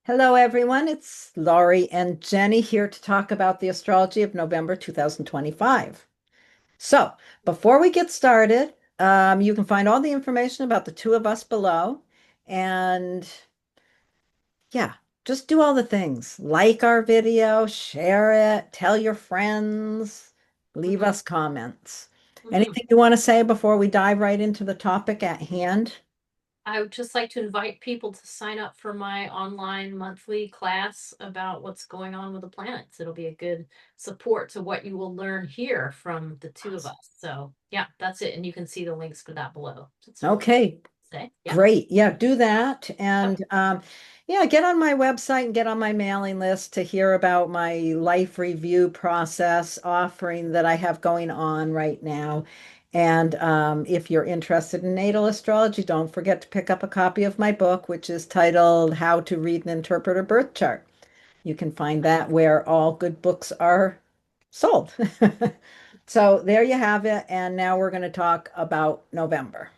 Hello, everyone. It's Laurie and Jennie here to talk about the astrology of November 2025. So, before we get started, you can find all the information about the two of us below. And yeah, just do all the things. Like our video, share it, tell your friends, leave hmm us comments. hmm Anything you want to say before we dive right into the topic at hand? I would just like to invite people to sign up for my online monthly class about what's going on with the planets. It'll be a good support to what you will learn here from the two of us. So, yeah, that's it. And you can see the links for that below. That's really Okay, say. Yeah. great. Yeah, do that. Yep. And yeah, get on my website and get on my mailing list to hear about my life review process offering that I have going on right now. And if you're interested in natal astrology, don't forget to pick up a copy of my book, which is titled How to Read and Interpret a Birth Chart. You can find that where all good books are sold. So there you have it. And now we're going to talk about November.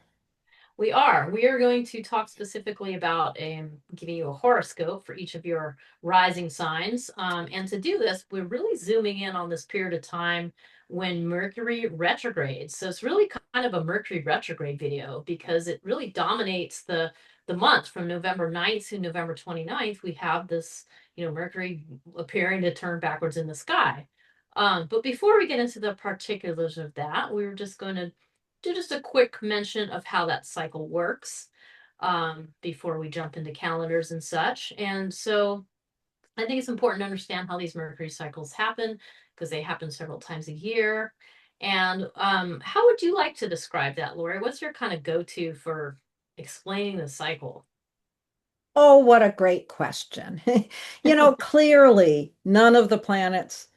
We are. We are going to talk specifically about giving you a horoscope for each of your rising signs. And to do this, we're really zooming in on this period of time when Mercury retrogrades. So it's really kind of a Mercury retrograde video because it really dominates the month from November 9th to November 29th. We have this, Mercury appearing to turn backwards in the sky. But before we get into the particulars of that, we were just going to do just a quick mention of how that cycle works before we jump into calendars and such. And so I think it's important to understand how these Mercury cycles happen because they happen several times a year. And how would you like to describe that, Lori? What's your kind of go-to for explaining the cycle? Oh, what a great question. Clearly none of the planets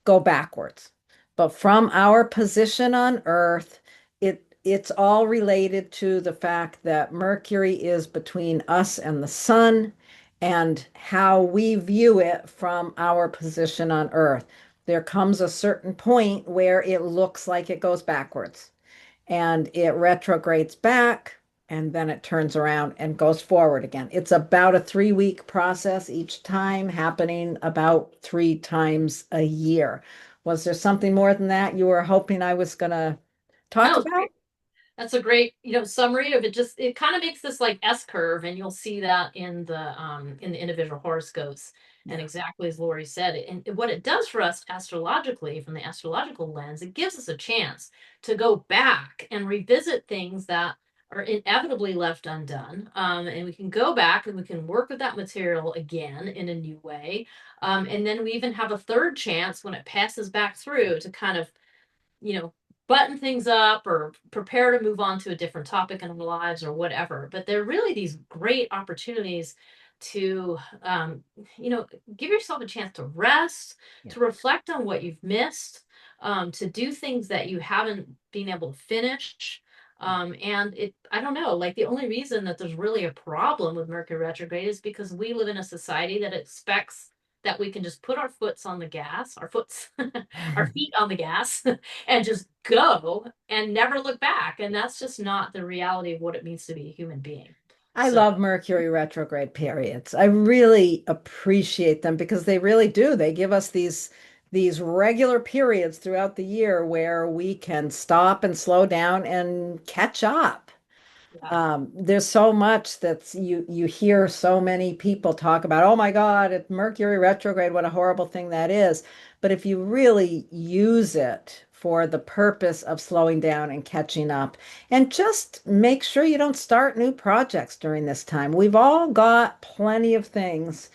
go backwards. But from our position on Earth, it's all related to the fact that Mercury is between us and the sun and how we view it from our position on Earth. There comes a certain point where it looks like it goes backwards and it retrogrades back and then it turns around and goes forward again. It's about a 3 week process each time, happening about 3 times a year. Was there something more than that you were hoping I was going to talk No, about? that's a great, summary of it. Just it kind of makes this like S curve, and you'll see that in the individual horoscopes. And Yeah. exactly as Lori said, and what it does for us astrologically, from the astrological lens, it gives us a chance to go back and revisit things that are inevitably left undone. And we can go back and we can work with that material again in a new way. And then we even have a third chance when it passes back through to kind of you know, button things up or prepare to move on to a different topic in our lives or whatever. But they're really these great opportunities to, give yourself a chance to rest, Yeah. to reflect on what you've missed, to do things that you haven't been able to finish. And I don't know, like the only reason that there's really a problem with Mercury retrograde is because we live in a society that expects that we can just put our foots on the gas, our foots, our feet on the gas, and just go and never look back. And that's just not the reality of what it means to be a human being. I So, love Mercury retrograde periods. I really appreciate them because they really do. They give us these regular periods throughout the year where we can stop and slow down and catch up. yeah. There's so much that's you hear so many people talk about, oh my God, it's Mercury retrograde, what a horrible thing that is. But if you really use it for the purpose of slowing down and catching up, and just make sure you don't start new projects during this time. We've all got plenty of things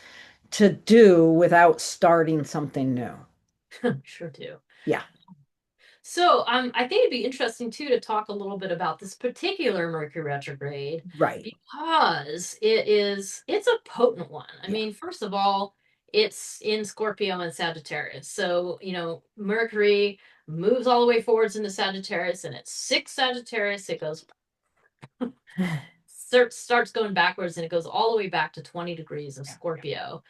to do without starting something new. Sure do. Yeah, So, I think it'd be interesting too to talk a little bit about this particular Mercury retrograde right. because it's a potent one. I Yeah. mean, first of all, it's in Scorpio and Sagittarius. So, Mercury moves all the way forwards into Sagittarius and it's six Sagittarius. It goes starts going backwards and it goes all the way back to 20 degrees of Scorpio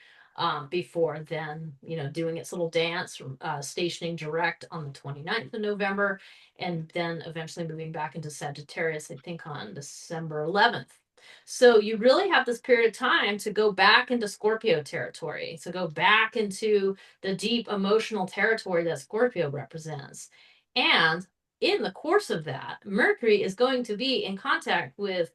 before then, doing its little dance, stationing direct on the 29th of November, and then eventually moving back into Sagittarius, I think on December 11th. So you really have this period of time to go back into Scorpio territory, to go back into the deep emotional territory that Scorpio represents. And in the course of that, Mercury is going to be in contact with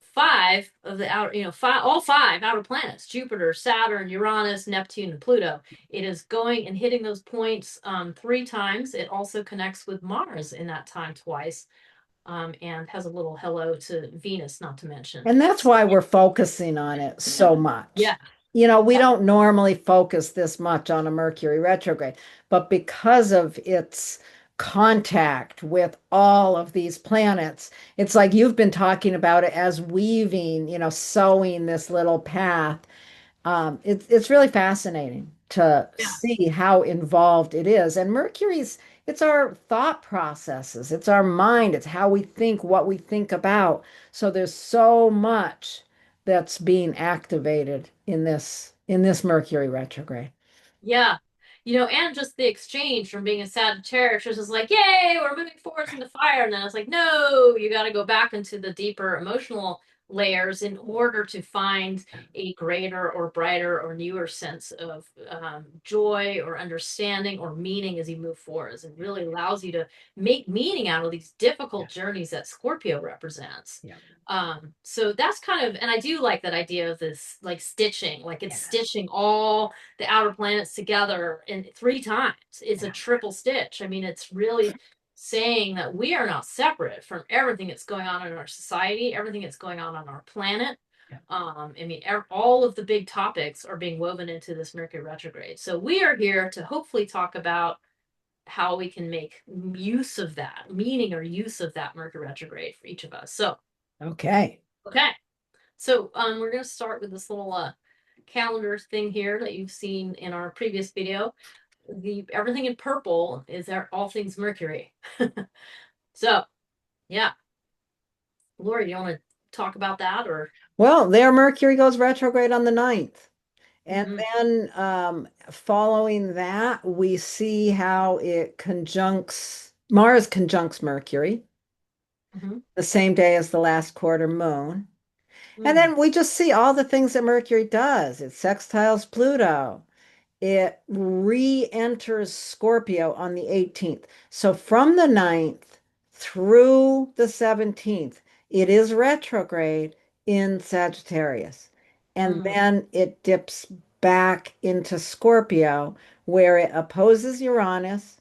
five of the outer, all five outer planets: Jupiter, Saturn, Uranus, Neptune, and Pluto. It is going and hitting those points 3 times. It also connects with Mars in that time twice, and has a little hello to Venus, not to mention. And that's why we're focusing on it so much. Yeah, We don't normally focus this much on a Mercury retrograde, but because of its contact with all of these planets, it's like you've been talking about it as weaving, sewing this little path. It's really fascinating to yeah, see how involved it is. And it's our thought processes, it's our mind, it's how we think, what we think about. So there's so much that's being activated in this Mercury retrograde. yeah. And just the exchange from being a Sagittarius, which is like, yay, we're moving forwards in the fire. And then it's like, no, you got to go back into the deeper emotional layers in order to find a greater or brighter or newer sense of joy or understanding or meaning as you move forward. It really allows you to make meaning out of these difficult journeys that Scorpio represents. Yeah. So that's kind of, and I do like that idea of this, like stitching, like it's Yeah. stitching all the outer planets together in 3 times. It's a Yeah. triple stitch. I mean, it's really saying that we are not separate from everything that's going on in our society, everything that's going on our planet. Yeah. I mean, all of the big topics are being woven into this Mercury retrograde. So we are here to hopefully talk about how we can make use of that meaning or use of that Mercury retrograde for each of us. So, Okay. okay. So we're going to start with this little calendar thing here that you've seen in our previous video. The everything in purple is all things Mercury. So yeah, Laurie, do you want to talk about that or? Well, their Mercury goes retrograde on the 9th. And Hmm. then following that, we see how Mars conjuncts Mercury Hmm. the same day as the last quarter moon. And Mm. then we just see all the things that Mercury does. It sextiles Pluto. It re-enters Scorpio on the 18th. So from the 9th through the 17th, it is retrograde in Sagittarius. And Mm. then it dips back into Scorpio, where it opposes Uranus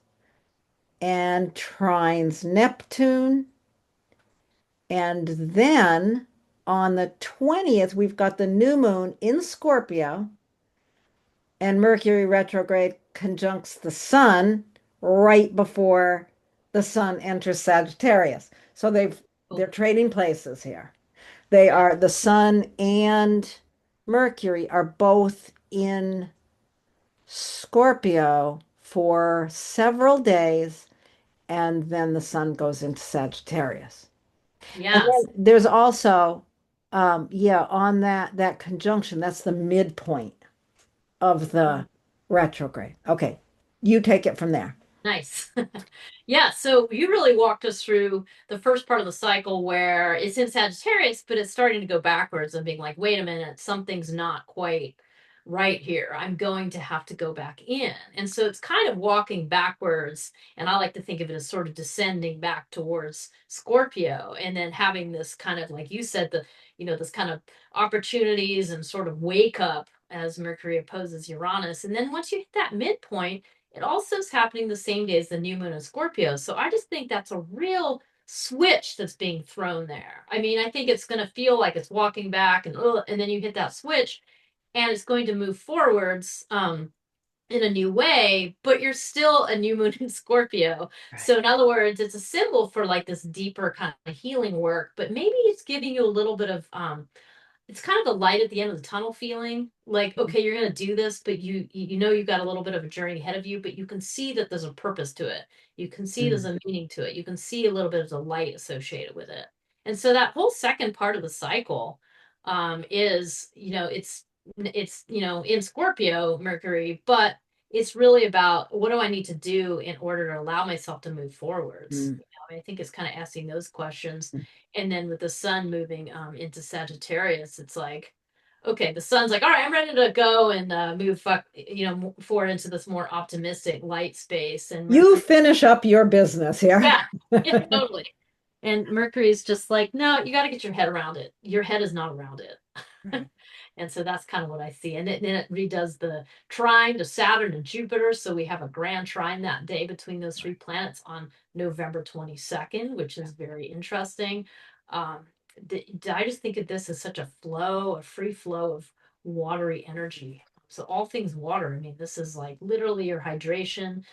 and trines Neptune. And then on the 20th, we've got the new moon in Scorpio, and Mercury retrograde conjuncts the sun right before the sun enters Sagittarius. So they're Cool. trading places here. The sun and Mercury are both in Scorpio for several days, and then the sun goes into Sagittarius. And Yes. then there's also, yeah, on that conjunction, that's the midpoint of the retrograde. Okay, you take it from there. Nice. Yeah, so you really walked us through the first part of the cycle where it's in Sagittarius, but it's starting to go backwards and being like, wait a minute, something's not quite right here. I'm going to have to go back in. And so it's kind of walking backwards. And I like to think of it as sort of descending back towards Scorpio and then having this kind of, like you said, this kind of opportunities and sort of wake up as Mercury opposes Uranus. And then once you hit that midpoint, it also is happening the same day as the new moon in Scorpio. So I just think that's a real switch that's being thrown there. I mean, I think it's going to feel like it's walking back and then you hit that switch and it's going to move forwards in a new way, but you're still a new moon in Scorpio. Right. So in other words, it's a symbol for like this deeper kind of healing work, but maybe it's giving you a little bit of it's kind of the light at the end of the tunnel feeling like okay you're going to do this but you know you've got a little bit of a journey ahead of you but you can see that there's a purpose to it, you can see there's Mm. a meaning to it, you can see a little bit of the light associated with it. And so that whole second part of the cycle is it's in Scorpio Mercury, but it's really about what do I need to do in order to allow myself to move forwards. Mm. I think it's kind of asking those questions. And then with the sun moving into Sagittarius, it's like, okay, the sun's like, all right, I'm ready to go and forward into this more optimistic light space. And You Mercury, finish up your business here. yeah, yeah, totally. And Mercury is just like, no, you got to get your head around it. Your head is not around it. Right. And so that's kind of what I see. And then it redoes the trine to Saturn and Jupiter. So we have a grand trine that day between those three planets on November 22nd, which is very interesting. Um, I just think of this as such a flow, a free flow of watery energy. So all things water. I mean, this is like literally your hydration.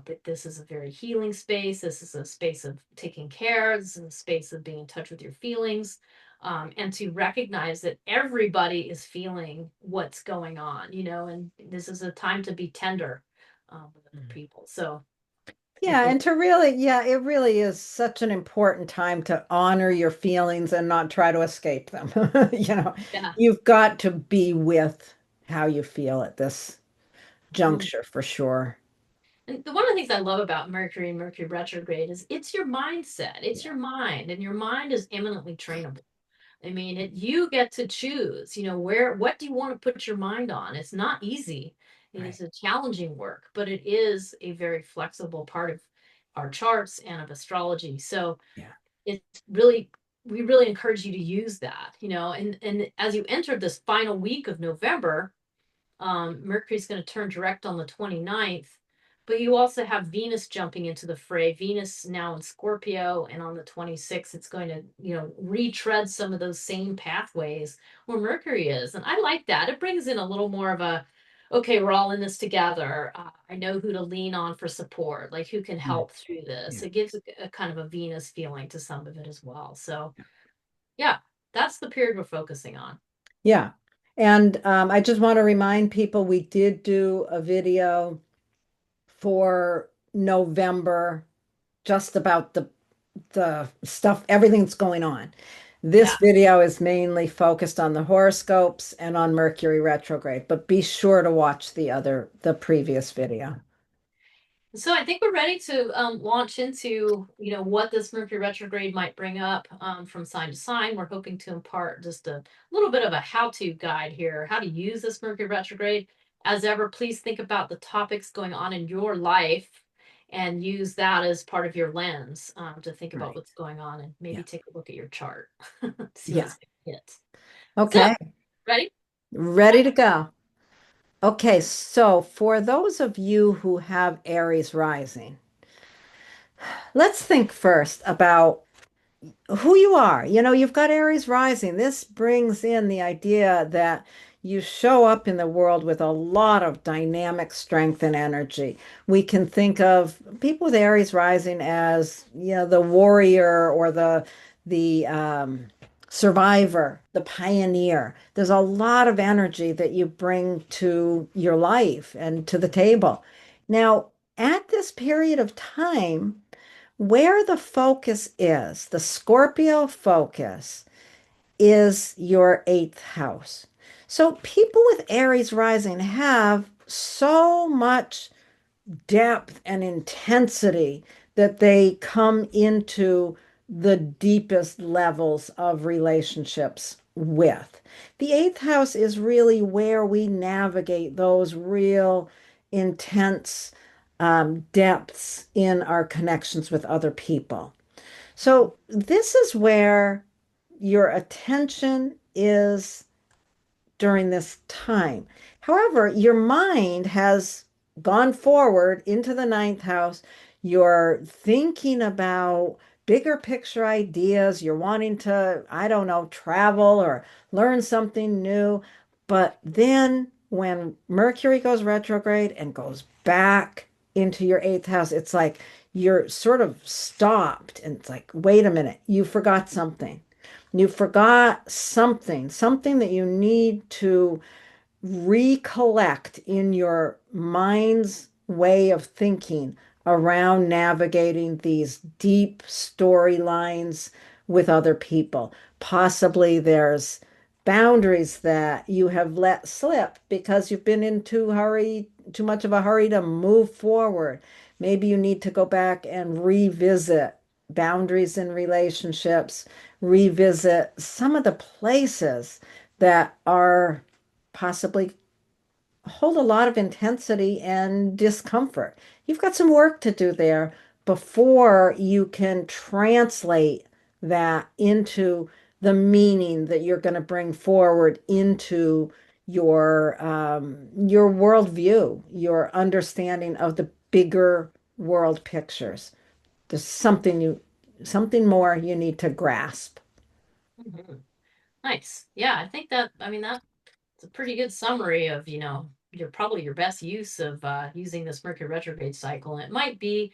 But this is a very healing space. This is a space of taking care. This is a space of being in touch with your feelings, and to recognize that everybody is feeling what's going on, and this is a time to be tender with other people. So I Yeah, think, and to really, yeah, it really is such an important time to honor your feelings and not try to escape them. You know, yeah. you've got to be with how you feel at this Mhm. juncture for sure. And one of the things I love about Mercury and Mercury retrograde is it's your mindset, it's Yeah, your mind, and your mind is eminently trainable. I mean, you get to choose, what do you want to put your mind on? It's not easy. It right. is a challenging work, but it is a very flexible part of our charts and of astrology. So Yeah. it's really, we really encourage you to use that, and as you enter this final week of November, Mercury's going to turn direct on the 29th, but you also have Venus jumping into the fray. Venus now in Scorpio, and on the 26th, it's going to, retread some of those same pathways where Mercury is. And I like that. It brings in a little more of a, okay, we're all in this together. I know who to lean on for support, like who can Mm. help through this. Yeah. It gives a kind of a Venus feeling to some of it as well. So, yeah, that's the period we're focusing on. Yeah. And I just want to remind people we did do a video for November just about the stuff, everything that's going on. This Yeah. video is mainly focused on the horoscopes and on Mercury retrograde, but be sure to watch the previous video. So I think we're ready to launch into, what this Mercury retrograde might bring up from sign to sign. We're hoping to impart just a little bit of a how-to guide here, how to use this Mercury retrograde. As ever, please think about the topics going on in your life and use that as part of your lens to think about Right. what's going on, and maybe Yeah. take a look at your chart, see what Yeah. it's going to hit. So, Okay. ready? Ready to go. Okay. So for those of you who have Aries rising, let's think first about who you are. You know, you've got Aries rising. This brings in the idea that you show up in the world with a lot of dynamic strength and energy. We can think of people with Aries rising as, the warrior or the survivor, the pioneer. There's a lot of energy that you bring to your life and to the table. Now, at this period of time, where the focus is, the Scorpio focus is your eighth house. So people with Aries rising have so much depth and intensity that they come into the deepest levels of relationships with. The eighth house is really where we navigate those real intense depths in our connections with other people. So, this is where your attention is during this time. However, your mind has gone forward into the ninth house. You're thinking about bigger picture ideas. You're wanting to, I don't know, travel or learn something new. But then when Mercury goes retrograde and goes back into your eighth house, it's like you're sort of stopped and it's like, wait a minute, you forgot something. You forgot something that you need to recollect in your mind's way of thinking around navigating these deep storylines with other people. Possibly there's boundaries that you have let slip because you've been in too much of a hurry to move forward. Maybe you need to go back and revisit boundaries in relationships, revisit some of the places that are possibly hold a lot of intensity and discomfort. You've got some work to do there before you can translate that into the meaning that you're going to bring forward into your worldview, your understanding of the bigger world pictures. There's something more you need to grasp. Mhm. Nice. Yeah, I think that, I mean, that's a pretty good summary of, your probably your best use of using this Mercury retrograde cycle. And it might be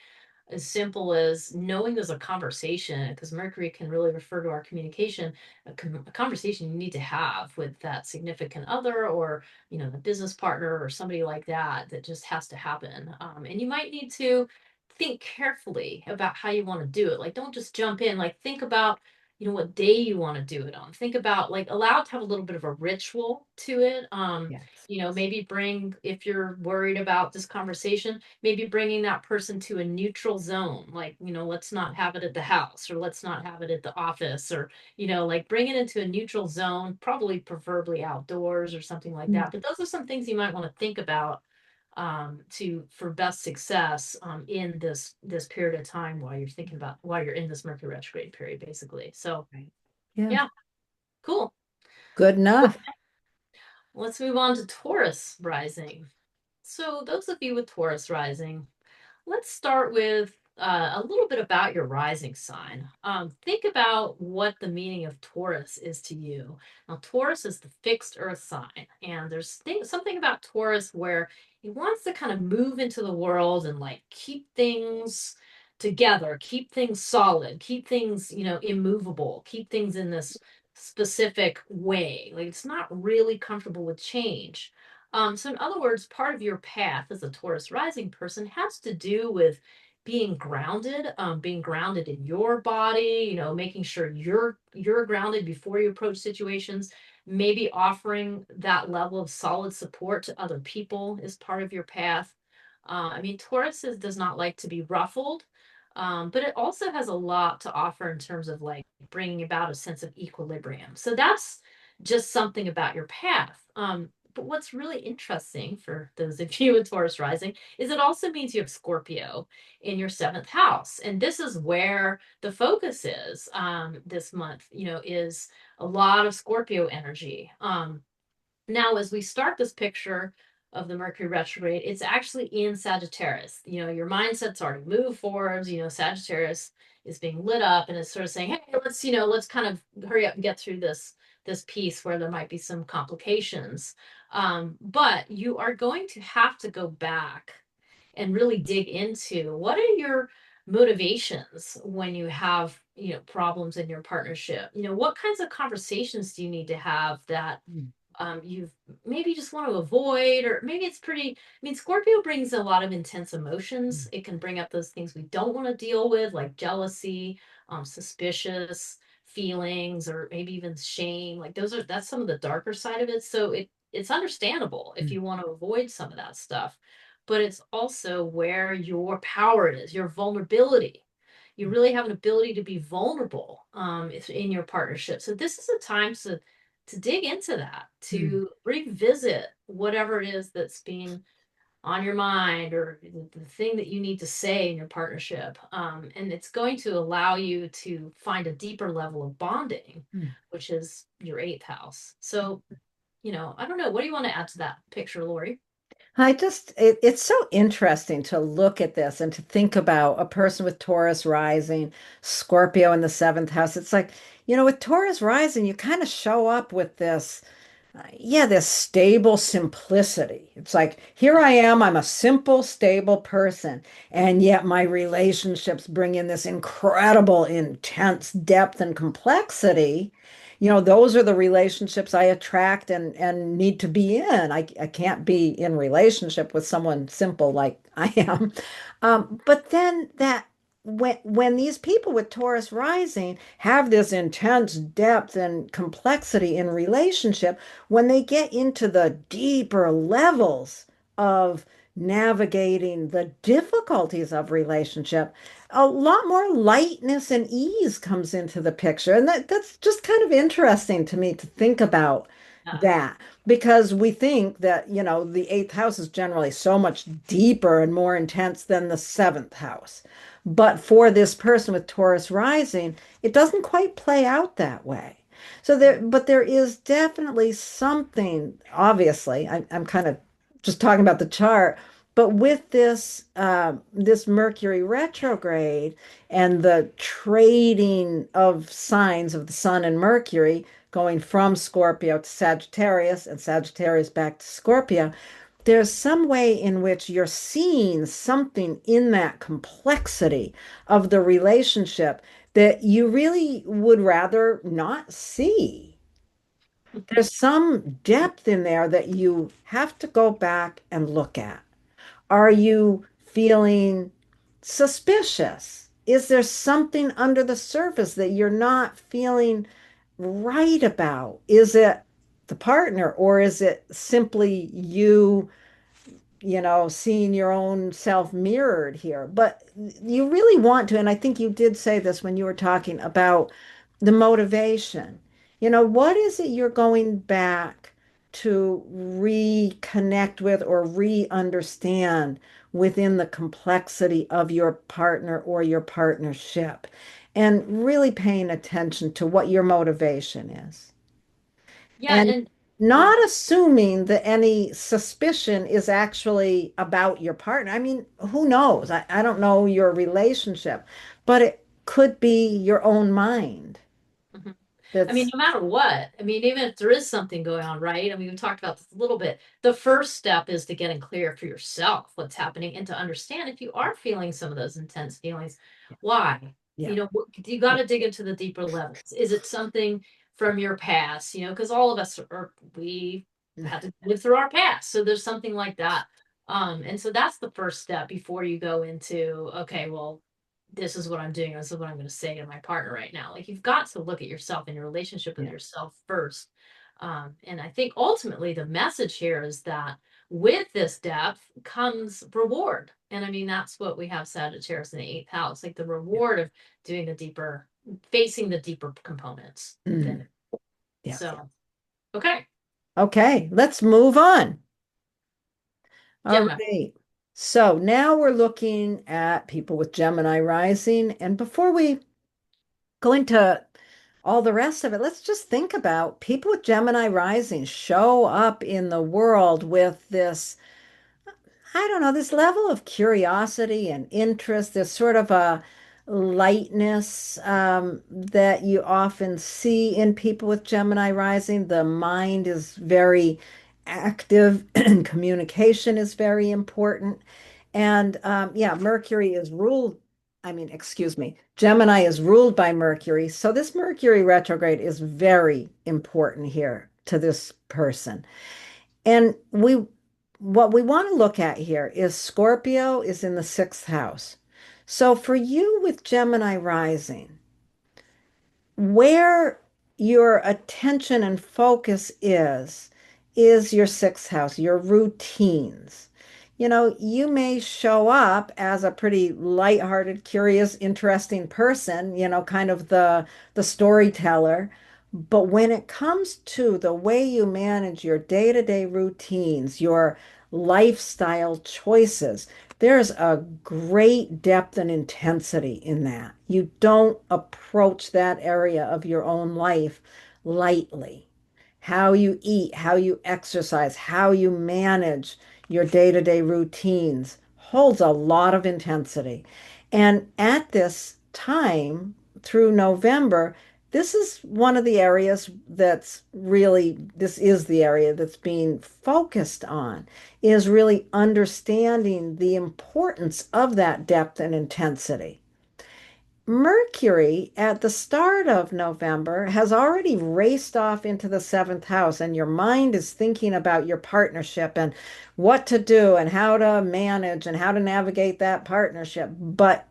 as simple as knowing there's a conversation, because Mercury can really refer to our communication, a conversation you need to have with that significant other, or the business partner or somebody like that, that just has to happen. And you might need to think carefully about how you want to do it. Like, don't just jump in. Like, think about what day you want to do it on. Think about, like, allow it to have a little bit of a ritual to it. Yes. Maybe bring, if you're worried about this conversation, maybe bringing that person to a neutral zone. Like, let's not have it at the house, or let's not have it at the office, or, like, bring it into a neutral zone, probably preferably outdoors or something like Mm. that. But those are some things you might want to think about, to for best success, in this period of time, while you're in this Mercury retrograde period, basically. So Right. Yeah. yeah, cool. Good Well, enough. let's move on to Taurus rising. So those of you with Taurus rising, let's start with a little bit about your rising sign. Think about what the meaning of Taurus is to you. Now, Taurus is the fixed earth sign, and there's something about Taurus where he wants to kind of move into the world and, like, keep things together, keep things solid, keep things, immovable, keep things in this specific way. Like, it's not really comfortable with change. So in other words, part of your path as a Taurus rising person has to do with being grounded in your body, making sure you're grounded before you approach situations. Maybe offering that level of solid support to other people is part of your path. I mean, does not like to be ruffled, but it also has a lot to offer in terms of, like, bringing about a sense of equilibrium. So that's just something about your path. But what's really interesting for those of you with Taurus rising is it also means you have Scorpio in your seventh house. And this is where the focus is, this month, is a lot of Scorpio energy. Now, as we start this picture of the Mercury retrograde, it's actually in Sagittarius. Your mindset's already moved forwards. Sagittarius is being lit up, and it's sort of saying, "Hey, let's kind of hurry up and get through this piece where there might be some complications." But you are going to have to go back and really dig into what are your motivations when you have problems in your partnership. What kinds of conversations do you need to have that Mm. you've maybe just want to avoid, or maybe it's pretty. I mean, Scorpio brings a lot of intense emotions. Mm. It can bring up those things we don't want to deal with, like jealousy, suspicious feelings, or maybe even shame. Like, that's some of the darker side of it. So it's understandable if Mm. you want to avoid some of that stuff, but it's also where your power is, your vulnerability. You really have an ability to be vulnerable, if in your partnership. So this is a time to dig into that, Mm. to revisit whatever it is that's being on your mind, or the thing that you need to say in your partnership. And it's going to allow you to find a deeper level of bonding, Mm. which is your eighth house. So, I don't know. What do you want to add to that picture, Lori? It's so interesting to look at this and to think about a person with Taurus rising, Scorpio in the seventh house. It's like, with Taurus rising, you kind of show up with this, yeah, this stable simplicity. It's like, here I am, I'm a simple, stable person, and yet my relationships bring in this incredible, intense depth and complexity. Those are the relationships I attract and need to be in. I can't be in relationship with someone simple like I am. But then that when these people with Taurus rising have this intense depth and complexity in relationship, when they get into the deeper levels of navigating the difficulties of relationship, a lot more lightness and ease comes into the picture. And that's just kind of interesting to me to think about Yeah. that because we think that, the eighth house is generally so much deeper and more intense than the seventh house. But for this person with Taurus rising, it doesn't quite play out that way. But there is definitely something, obviously, I'm kind of just talking about the chart, but with this Mercury retrograde and the trading of signs of the Sun and Mercury going from Scorpio to Sagittarius and Sagittarius back to Scorpio, there's some way in which you're seeing something in that complexity of the relationship that you really would rather not see. There's some depth in there that you have to go back and look at. Are you feeling suspicious? Is there something under the surface that you're not feeling right about? Is it the partner, or is it simply you, seeing your own self mirrored here? But you really want to, and I think you did say this when you were talking about the motivation. What is it you're going back to reconnect with or re-understand within the complexity of your partner or your partnership? And really paying attention to what your motivation is. Yeah, And and oh, not assuming that any suspicion is actually about your partner. I mean, who knows? I don't know your relationship, but it could be your own mind mhm. I mean, that's, no matter what, I mean, even if there is something going on, right? I mean, we talked about this a little bit. The first step is to getting clear for yourself what's happening and to understand if you are feeling some of those intense feelings, why? yeah, You got to dig into the deeper levels. Is it something from your past? Because all of us we had to live through our past. So there's something like that. And so that's the first step before you go into, okay, well, this is what I'm doing. This is what I'm going to say to my partner right now. Like you've got to look at yourself and your relationship with yeah, yourself first. And I think ultimately the message here is that with this depth comes reward. And I mean, that's what we have Sagittarius in the eighth house, like the yeah. reward of doing facing the deeper components Mhm. within it. Yeah. So, okay, Okay, let's move on. All Gemini. right. So now we're looking at people with Gemini rising. And before we go into all the rest of it, let's just think about people with Gemini rising show up in the world with this, I don't know, this level of curiosity and interest. There's sort of a lightness that you often see in people with Gemini rising. The mind is very active and communication is very important. And yeah, Mercury is ruled, I mean, excuse me, Gemini is ruled by Mercury. So this Mercury retrograde is very important here to this person. And what we want to look at here is Scorpio is in the sixth house. So for you with Gemini rising, where your attention and focus is your sixth house, your routines. You may show up as a pretty lighthearted, curious, interesting person, kind of the storyteller. But when it comes to the way you manage your day-to-day routines, your lifestyle choices, there's a great depth and intensity in that. You don't approach that area of your own life lightly. How you eat, how you exercise, how you manage your day-to-day routines holds a lot of intensity. And at this time, through November, this is one of the areas this is the area that's being focused on, is really understanding the importance of that depth and intensity. Mercury at the start of November has already raced off into the seventh house, and your mind is thinking about your partnership and what to do and how to manage and how to navigate that partnership. But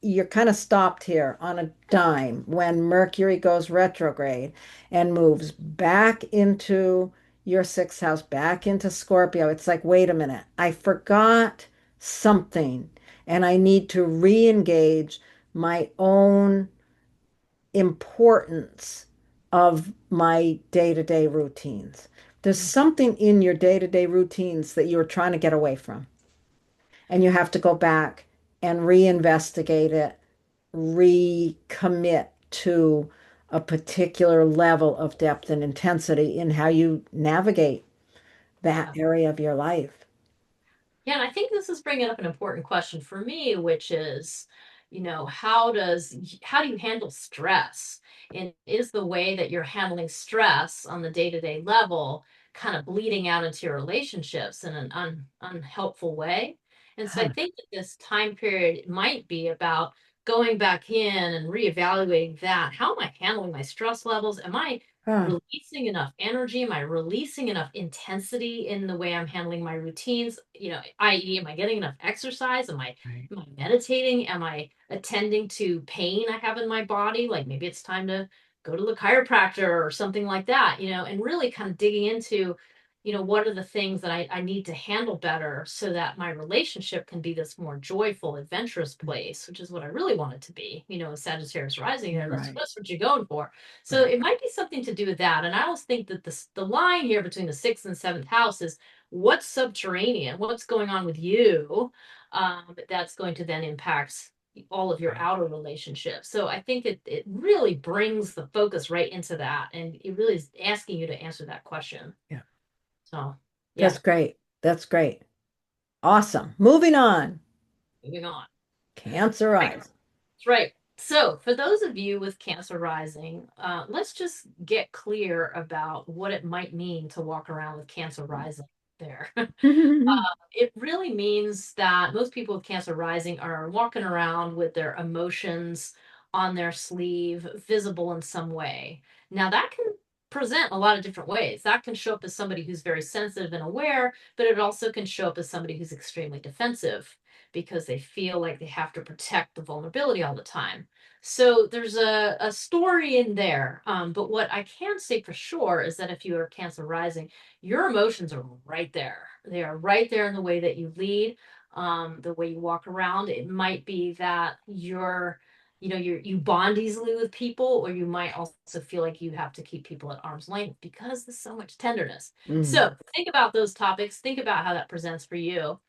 you're kind of stopped here on a dime when Mercury goes retrograde and moves back into your sixth house back into Scorpio, it's like, wait a minute, I forgot something and I need to re-engage my own importance of my day-to-day routines. There's something in your day-to-day routines that you're trying to get away from, and you have to go back and reinvestigate it, recommit to a particular level of depth and intensity in how you navigate that Yeah. area of your life. Yeah, and I think this is bringing up an important question for me, which is, how do you handle stress? And is the way that you're handling stress on the day-to-day level kind of bleeding out into your relationships in an unhelpful way? And so I Huh. think that this time period might be about going back in and reevaluating that. How am I handling my stress levels? Am I Huh. releasing enough energy? Am I releasing enough intensity in the way I'm handling my routines? I.e., am I getting enough exercise? Right. Am I meditating? Am I attending to pain I have in my body? Like maybe it's time to go to the chiropractor or something like that, and really kind of digging into, what are the things that I need to handle better so that my relationship can be this more joyful, adventurous place, which is what I really want it to be, a Sagittarius rising there. That's, Right. that's what you're going for. So Right. it might be something to do with that. And I always think that the line here between the sixth and seventh house is what's subterranean, what's going on with you, that's going to then impact all of your Right. outer relationships. So I think it really brings the focus right into that. And it really is asking you to answer that question. Yeah. So yeah, That's great. That's great. Awesome. Moving on. moving on. Cancer Right. eyes. That's right. So, for those of you with Cancer rising, let's just get clear about what it might mean to walk around with Cancer rising there. It really means that most people with Cancer rising are walking around with their emotions on their sleeve, visible in some way. Now, that can present a lot of different ways. That can show up as somebody who's very sensitive and aware, but it also can show up as somebody who's extremely defensive because they feel like they have to protect the vulnerability all the time. So there's a story in there. But what I can say for sure is that if you are Cancer rising, your emotions are right there. They are right there in the way that you lead, the way you walk around. It might be that you bond easily with people, or you might also feel like you have to keep people at arm's length because there's so much tenderness. Mm. So think about those topics. Think about how that presents for you.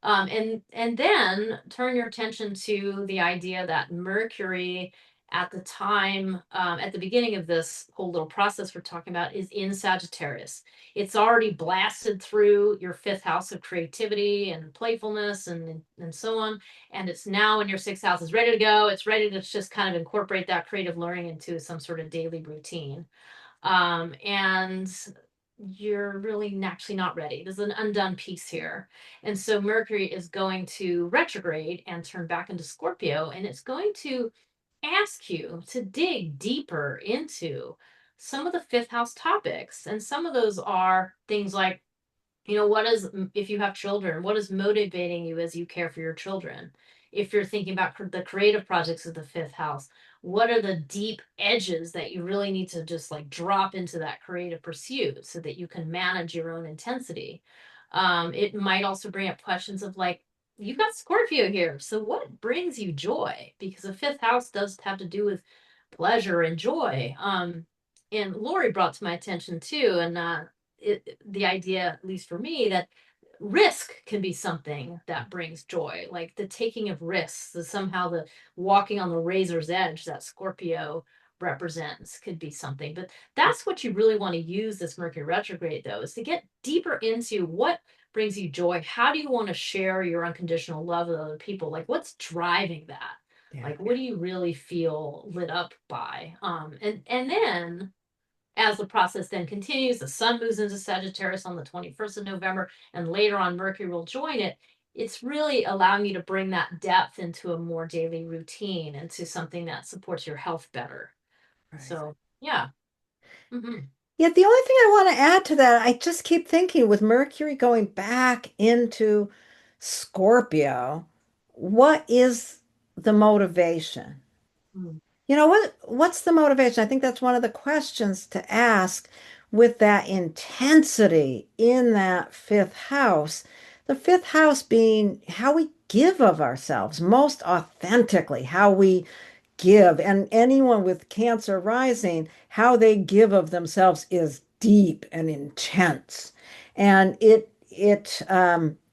And then turn your attention to the idea that Mercury at the time, at the beginning of this whole little process we're talking about, is in Sagittarius. It's already blasted through your fifth house of creativity and playfulness and so on. And it's now in your sixth house. It's ready to go. It's ready to just kind of incorporate that creative learning into some sort of daily routine. And you're really actually not ready. There's an undone piece here. And so Mercury is going to retrograde and turn back into Scorpio, and it's going to ask you to dig deeper into some of the fifth house topics. And some of those are things like, if you have children, what is motivating you as you care for your children? If you're thinking about the creative projects of the fifth house, what are the deep edges that you really need to just like drop into that creative pursuit so that you can manage your own intensity? It might also bring up questions of like, you got Scorpio here. So what brings you joy? Because the fifth house does have to do with pleasure and joy. And Laurie brought to my attention too, and the idea, at least for me, that risk can be something that brings joy, like the taking of risks, somehow the walking on the razor's edge that Scorpio represents could be something. But that's what you really want to use this Mercury retrograde, though, is to get deeper into what brings you joy. How do you want to share your unconditional love with other people? Like, what's driving that? Yeah. Like, what do you really feel lit up by? And then as the process then continues, the sun moves into Sagittarius on the 21st of November, and later on, Mercury will join it. It's really allowing you to bring that depth into a more daily routine, into something that supports your health better. Right. So, yeah. Hmm. Yeah, the only thing I want to add to that, I just keep thinking with Mercury going back into Scorpio, what is the motivation? What's the motivation? I think that's one of the questions to ask with that intensity in that fifth house, the fifth house being how we give of ourselves most authentically, how we give. And anyone with Cancer rising, how they give of themselves is deep and intense. And it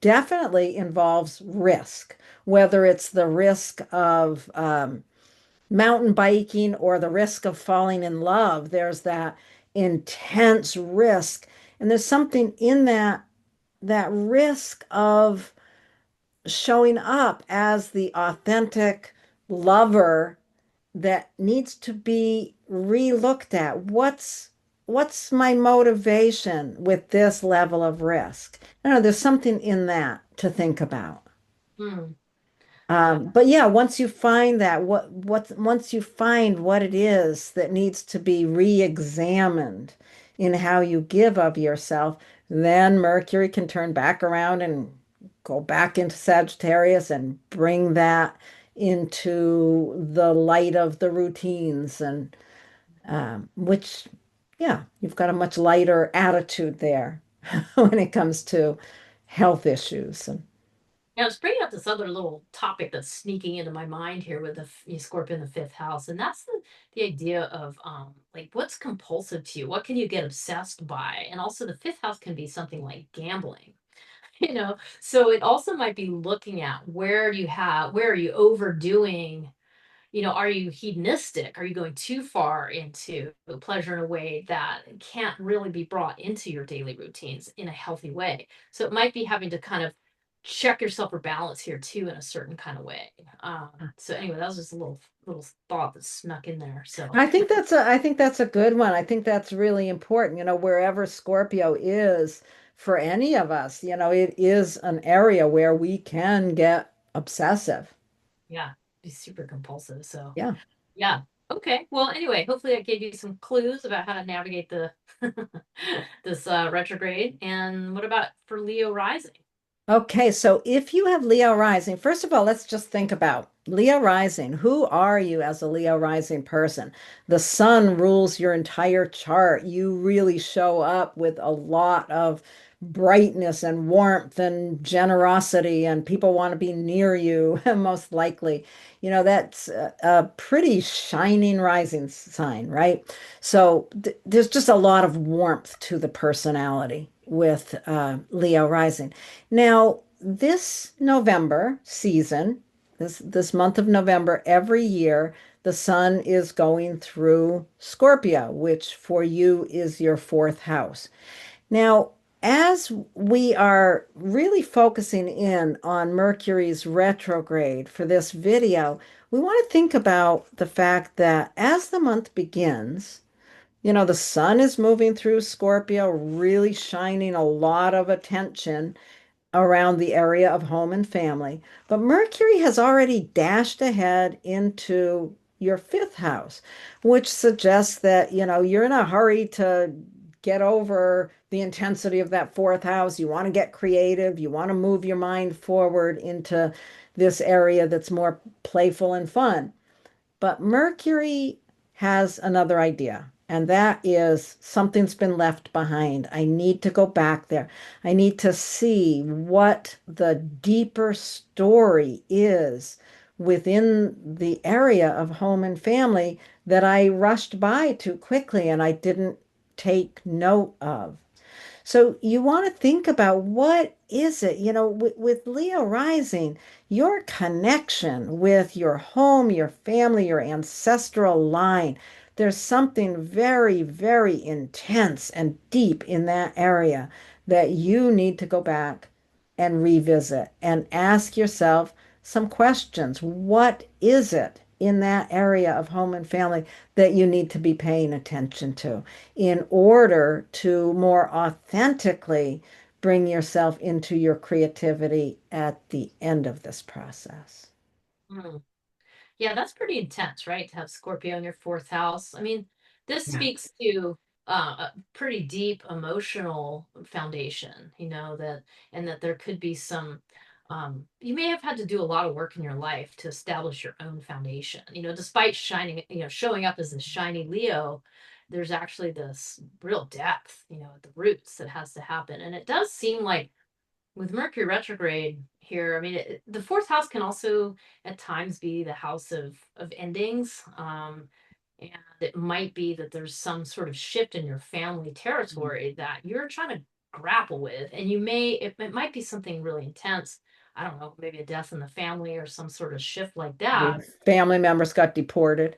definitely involves risk, whether it's the risk of mountain biking or the risk of falling in love. There's that intense risk. And there's something in that risk of showing up as the authentic lover that needs to be re-looked at. What's my motivation with this level of risk? I don't know, there's something in that to think about. Hmm. Yeah. But yeah, once you find that, once you find what it is that needs to be re-examined in how you give of yourself, then Mercury can turn back around and go back into Sagittarius and bring that into the light of the routines and which, yeah, you've got a much lighter attitude there when it comes to health issues. And Now, it's bringing up this other little topic that's sneaking into my mind here with the Scorpio in the fifth house, and that's the idea of like what's compulsive to you, what can you get obsessed by, and also the fifth house can be something like gambling, So it also might be looking at where are you overdoing, are you hedonistic? Are you going too far into pleasure in a way that can't really be brought into your daily routines in a healthy way? So it might be having to kind of check yourself for balance here too in a certain kind of way. So anyway, that was just a little thought that snuck in there. So I think that's a good one. I think that's really important. Wherever Scorpio is for any of us, it is an area where we can get obsessive. yeah, be super compulsive. So Yeah. yeah. Okay. Well, anyway, hopefully I gave you some clues about how to navigate the this retrograde. And what about for Leo rising? Okay, so if you have Leo rising, first of all, let's just think about Leo rising. Who are you as a Leo rising person? The sun rules your entire chart. You really show up with a lot of brightness and warmth and generosity, and people want to be near you, most likely. That's a pretty shining rising sign, right? So there's just a lot of warmth to the personality with Leo rising. Now, this November season, this month of November, every year, the sun is going through Scorpio, which for you is your fourth house. Now, as we are really focusing in on Mercury's retrograde for this video, we want to think about the fact that as the month begins, the sun is moving through Scorpio, really shining a lot of attention around the area of home and family. But Mercury has already dashed ahead into your fifth house, which suggests that, you're in a hurry to get over the intensity of that fourth house. You want to get creative. You want to move your mind forward into this area that's more playful and fun. But Mercury has another idea, and that is something's been left behind. I need to go back there. I need to see what the deeper story is within the area of home and family that I rushed by too quickly and I didn't take note of. So you want to think about what is it, with Leo rising, your connection with your home, your family, your ancestral line. There's something very, very intense and deep in that area that you need to go back and revisit and ask yourself some questions. What is it in that area of home and family that you need to be paying attention to in order to more authentically bring yourself into your creativity at the end of this process? Hmm. Yeah, that's pretty intense, right? To have Scorpio in your fourth house. I mean, this Yeah. speaks to a pretty deep emotional foundation, and that there could be some, you may have had to do a lot of work in your life to establish your own foundation, despite showing up as a shiny Leo, there's actually this real depth, at the roots that has to happen. And it does seem like with Mercury retrograde here, I mean, the fourth house can also at times be the house of endings. And it might be that there's some sort of shift in your family territory that you're trying to grapple with, and it might be something really intense. I don't know, maybe a death in the family or some sort of shift like The that. family members got deported.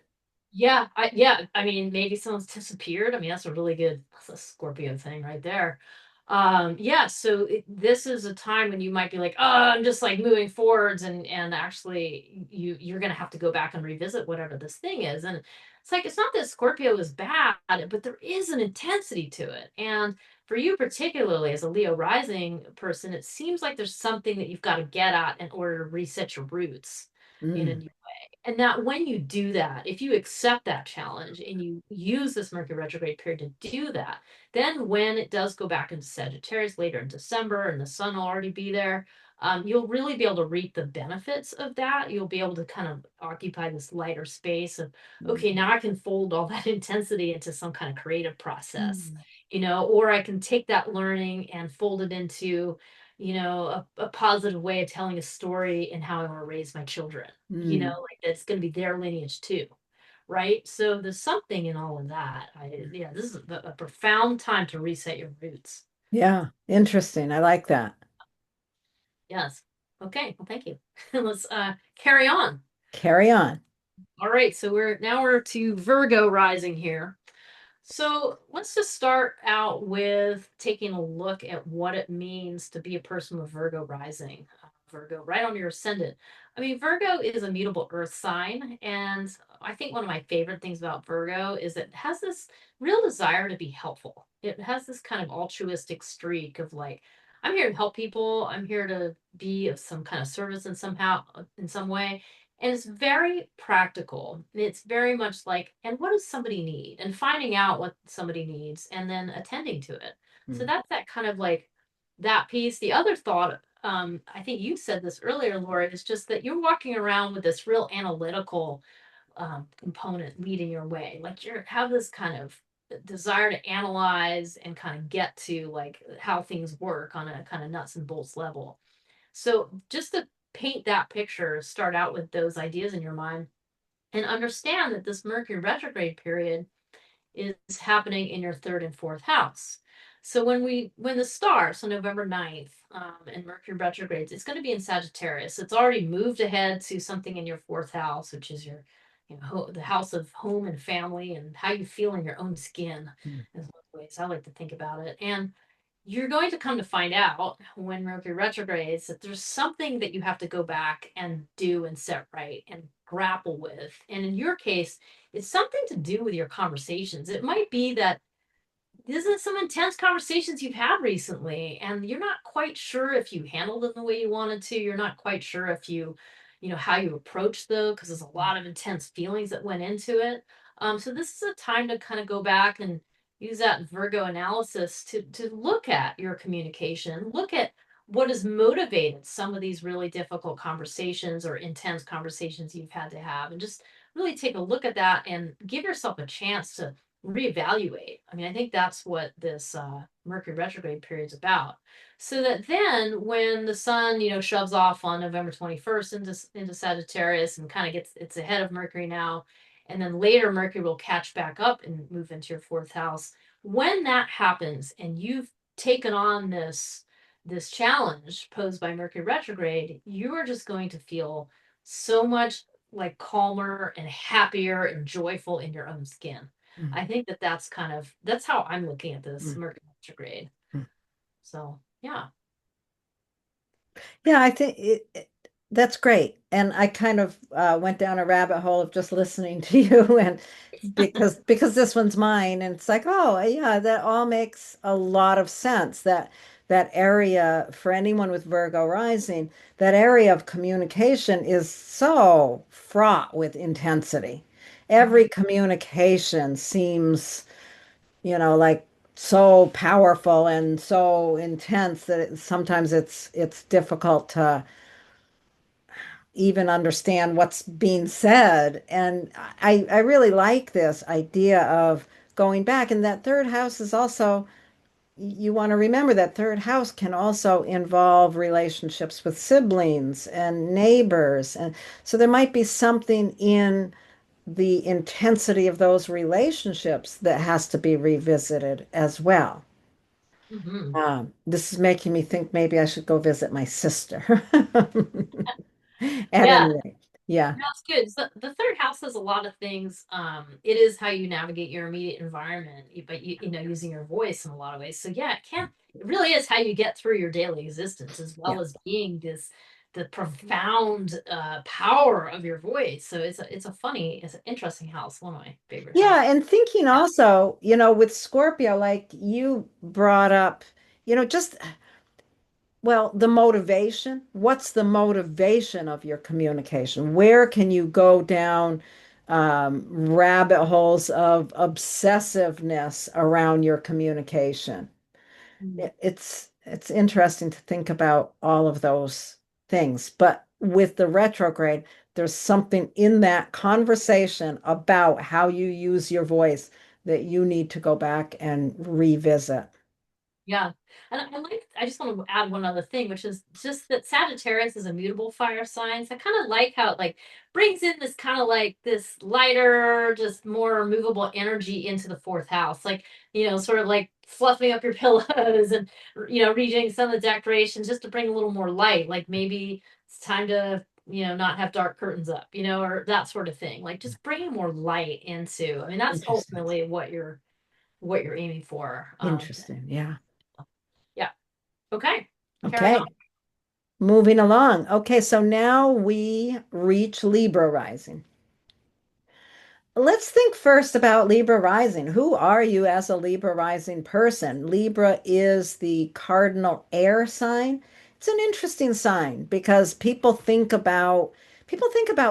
Yeah, I mean, maybe someone's disappeared. I mean, that's a really good, that's a Scorpio thing right there. Yeah, so this is a time when you might be like, oh, I'm just like moving forwards, and actually you're gonna have to go back and revisit whatever this thing is. And it's like it's not that Scorpio is bad, but there is an intensity to it. And for you particularly as a Leo rising person, it seems like there's something that you've got to get at in order to reset your roots in a Mm, new way. And that when you do that, if you accept that challenge and you use this Mercury retrograde period to do that, then when it does go back into Sagittarius later in December and the sun will already be there, you'll really be able to reap the benefits of that. You'll be able to kind of occupy this lighter space of, mm, okay, now I can fold all that intensity into some kind of creative process, mm, or I can take that learning and fold it into, a positive way of telling a story and how I want to raise my children, mm. like it's going to be their lineage too. Right. So there's something in all of that. Yeah, this is a profound time to reset your roots. Yeah, interesting. I like that. Yes. Okay. Well, thank you. Let's carry on. Carry on. All right. So we're to Virgo rising here. So let's just start out with taking a look at what it means to be a person with Virgo rising. Virgo, right on your ascendant. I mean, Virgo is a mutable earth sign. And I think one of my favorite things about Virgo is it has this real desire to be helpful. It has this kind of altruistic streak of like, I'm here to help people. I'm here to be of some kind of service in some way. And it's very practical. It's very much like, and what does somebody need? And finding out what somebody needs and then attending to it. So Mm, that's that kind of like that piece. The other thought, I think you said this earlier, Laura, is just that you're walking around with this real analytical component leading your way. Like you have this kind of desire to analyze and kind of get to like how things work on a kind of nuts and bolts level. So just to paint that picture, start out with those ideas in your mind and understand that this Mercury retrograde period is happening in your third and fourth house. So when the stars on November 9th and Mercury retrogrades, it's going to be in Sagittarius. It's already moved ahead to something in your fourth house, which is your the house of home and family and how you feel in your own skin mm, is one of the ways I like to think about it. And you're going to come to find out when Mercury retrogrades that there's something that you have to go back and do and set right and grapple with. And in your case, it's something to do with your conversations. It might be that this is some intense conversations you've had recently, and you're not quite sure if you handled them the way you wanted to. You're not quite sure if how you approach them because there's a lot of intense feelings that went into it. So this is a time to kind of go back and use that Virgo analysis to look at your communication, look at what has motivated some of these really difficult conversations or intense conversations you've had to have, and just really take a look at that and give yourself a chance to reevaluate. I mean, I think that's what this Mercury retrograde period is about. So that then when the sun, shoves off on November 21st into Sagittarius and kind of it's ahead of Mercury now, and then later Mercury will catch back up and move into your fourth house. When that happens and you've taken on this challenge posed by Mercury retrograde, you are just going to feel so much like calmer and happier and joyful in your own skin. mm, I think that's how I'm looking at this mm, Mercury retrograde. mm. So yeah. Yeah, I think that's great. And I kind of went down a rabbit hole of just listening to you and because this one's mine and it's like, oh, yeah, that all makes a lot of sense. That area for anyone with Virgo rising, that area of communication is so fraught with intensity. Mhm. Every communication seems like so powerful and so intense that sometimes it's difficult to even understand what's being said. And I really like this idea of going back. And that third house is also, you want to remember that third house can also involve relationships with siblings and neighbors. And so there might be something in the intensity of those relationships that has to be revisited as well. Hmm. This is making me think maybe I should go visit my sister. At Yeah. any rate, yeah. That's good. So the third house has a lot of things. It is how you navigate your immediate environment, but you know, using your voice in a lot of ways. So yeah, it really is how you get through your daily existence, as Yeah. well as being the profound power of your voice. So it's an interesting house, one of my favorite Yeah, houses. and thinking Yeah. also, with Scorpio, like you brought up, just well, the motivation. What's the motivation of your communication? Where can you go down rabbit holes of obsessiveness around your communication? Mm. It's interesting to think about all of those things. But with the retrograde, there's something in that conversation about how you use your voice that you need to go back and revisit. Yeah. And I just want to add one other thing, which is just that Sagittarius is a mutable fire sign. So I kind of like how it like brings in this kind of like this lighter, just more movable energy into the fourth house. Like, sort of like fluffing up your pillows and, redoing some of the decorations just to bring a little more light. Like maybe it's time to, not have dark curtains up, or that sort of thing. Like just bringing more light into, I mean, that's Interesting. ultimately what you're aiming for. Interesting. Yeah. Yeah. Okay. Carry on. Okay. Moving along. Okay, so now we reach Libra rising. Let's think first about Libra rising. Who are you as a Libra rising person? Libra is the cardinal air sign. It's an interesting sign because people think about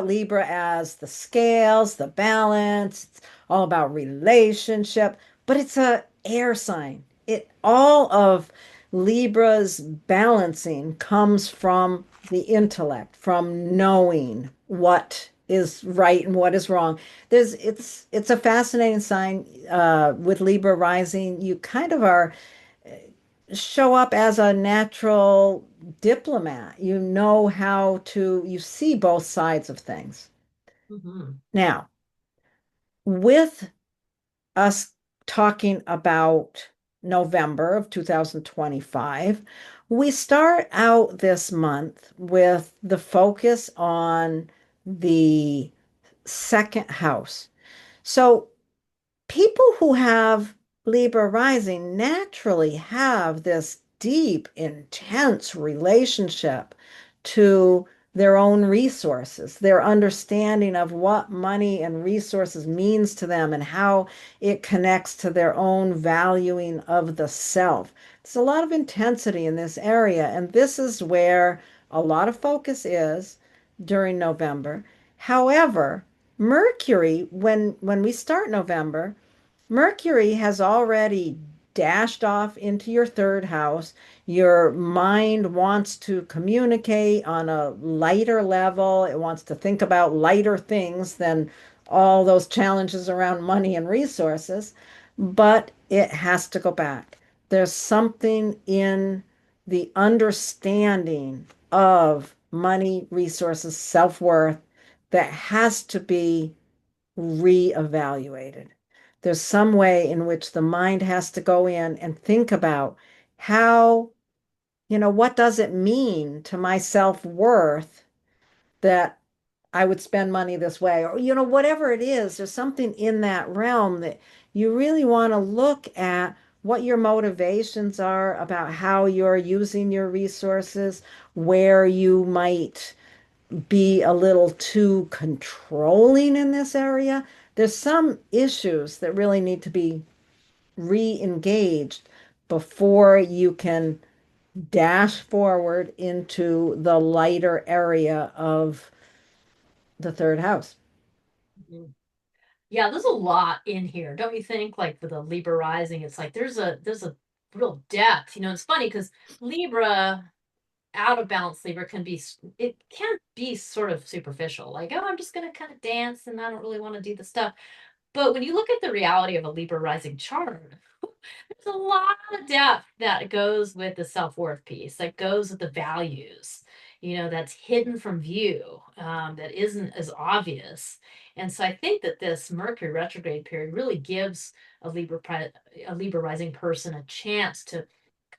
Libra as the scales, the balance, it's all about relationship, but it's a air sign. It all of Libra's balancing comes from the intellect, from knowing what is right and what is wrong. It's a fascinating sign with Libra rising. You kind of are show up as a natural diplomat. You see both sides of things. Hmm. Now, with us talking about November of 2025, we start out this month with the focus on the second house. So people who have Libra rising naturally have this deep, intense relationship to their own resources, their understanding of what money and resources means to them and how it connects to their own valuing of the self. There's a lot of intensity in this area, and this is where a lot of focus is during November. However, Mercury, when we start November, Mercury has already dashed off into your third house. Your mind wants to communicate on a lighter level. It wants to think about lighter things than all those challenges around money and resources, but it has to go back. There's something in the understanding of money, resources, self-worth that has to be reevaluated. There's some way in which the mind has to go in and think about how, what does it mean to my self-worth that I would spend money this way? Or, whatever it is, there's something in that realm that you really want to look at what your motivations are about how you're using your resources, where you might be a little too controlling in this area. There's some issues that really need to be re-engaged before you can dash forward into the lighter area of the third house. Yeah, there's a lot in here, don't you think? Like for the Libra rising, it's like there's a real depth. It's funny because Libra, out of balance Libra it can be sort of superficial. Like, oh, I'm just gonna kind of dance and I don't really want to do the stuff. But when you look at the reality of a Libra rising chart, there's a lot of depth that goes with the self-worth piece, that goes with the values, that's hidden from view, that isn't as obvious. And so I think that this Mercury retrograde period really gives a Libra rising person a chance to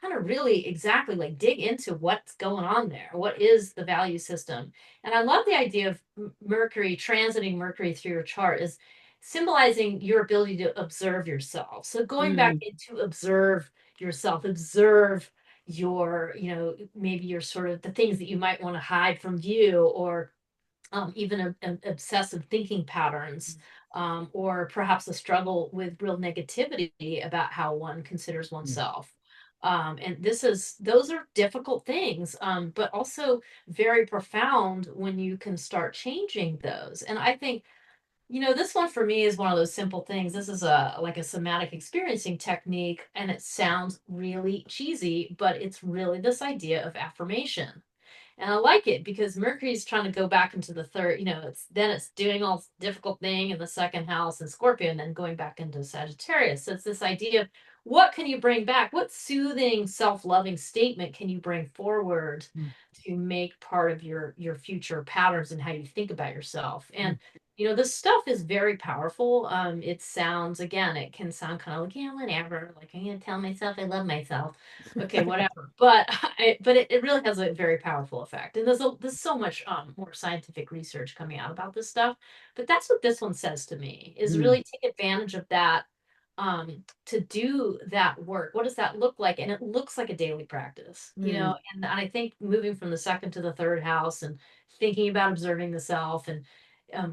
kind of really exactly like dig into what's going on there. What is the value system? And I love the idea of Mercury transiting Mercury through your chart is symbolizing your ability to observe yourself. So going back Mm, into observe yourself, observe your, maybe your sort of the things that you might want to hide from view, or even obsessive thinking patterns, or perhaps a struggle with real negativity about how one considers mm, oneself. And those are difficult things, but also very profound when you can start changing those. And I think, this one for me is one of those simple things. This is like a somatic experiencing technique, and it sounds really cheesy, but it's really this idea of affirmation. And I like it because Mercury's trying to go back into the third, it's doing all this difficult thing in the second house in Scorpio and then going back into Sagittarius. So it's this idea of what can you bring back? What soothing, self-loving statement can you bring forward mm, to make part of your future patterns and how you think about yourself? mm. And this stuff is very powerful. It sounds, again, it can sound kind of like, yeah, whatever. Like, I'm gonna tell myself I love myself. Okay, whatever. But it really has a very powerful effect. And there's so much more scientific research coming out about this stuff. But that's what this one says to me, is Mm, really take advantage of that, to do that work. What does that look like? And it looks like a daily practice, mm. and I think moving from the second to the third house and thinking about observing the self, and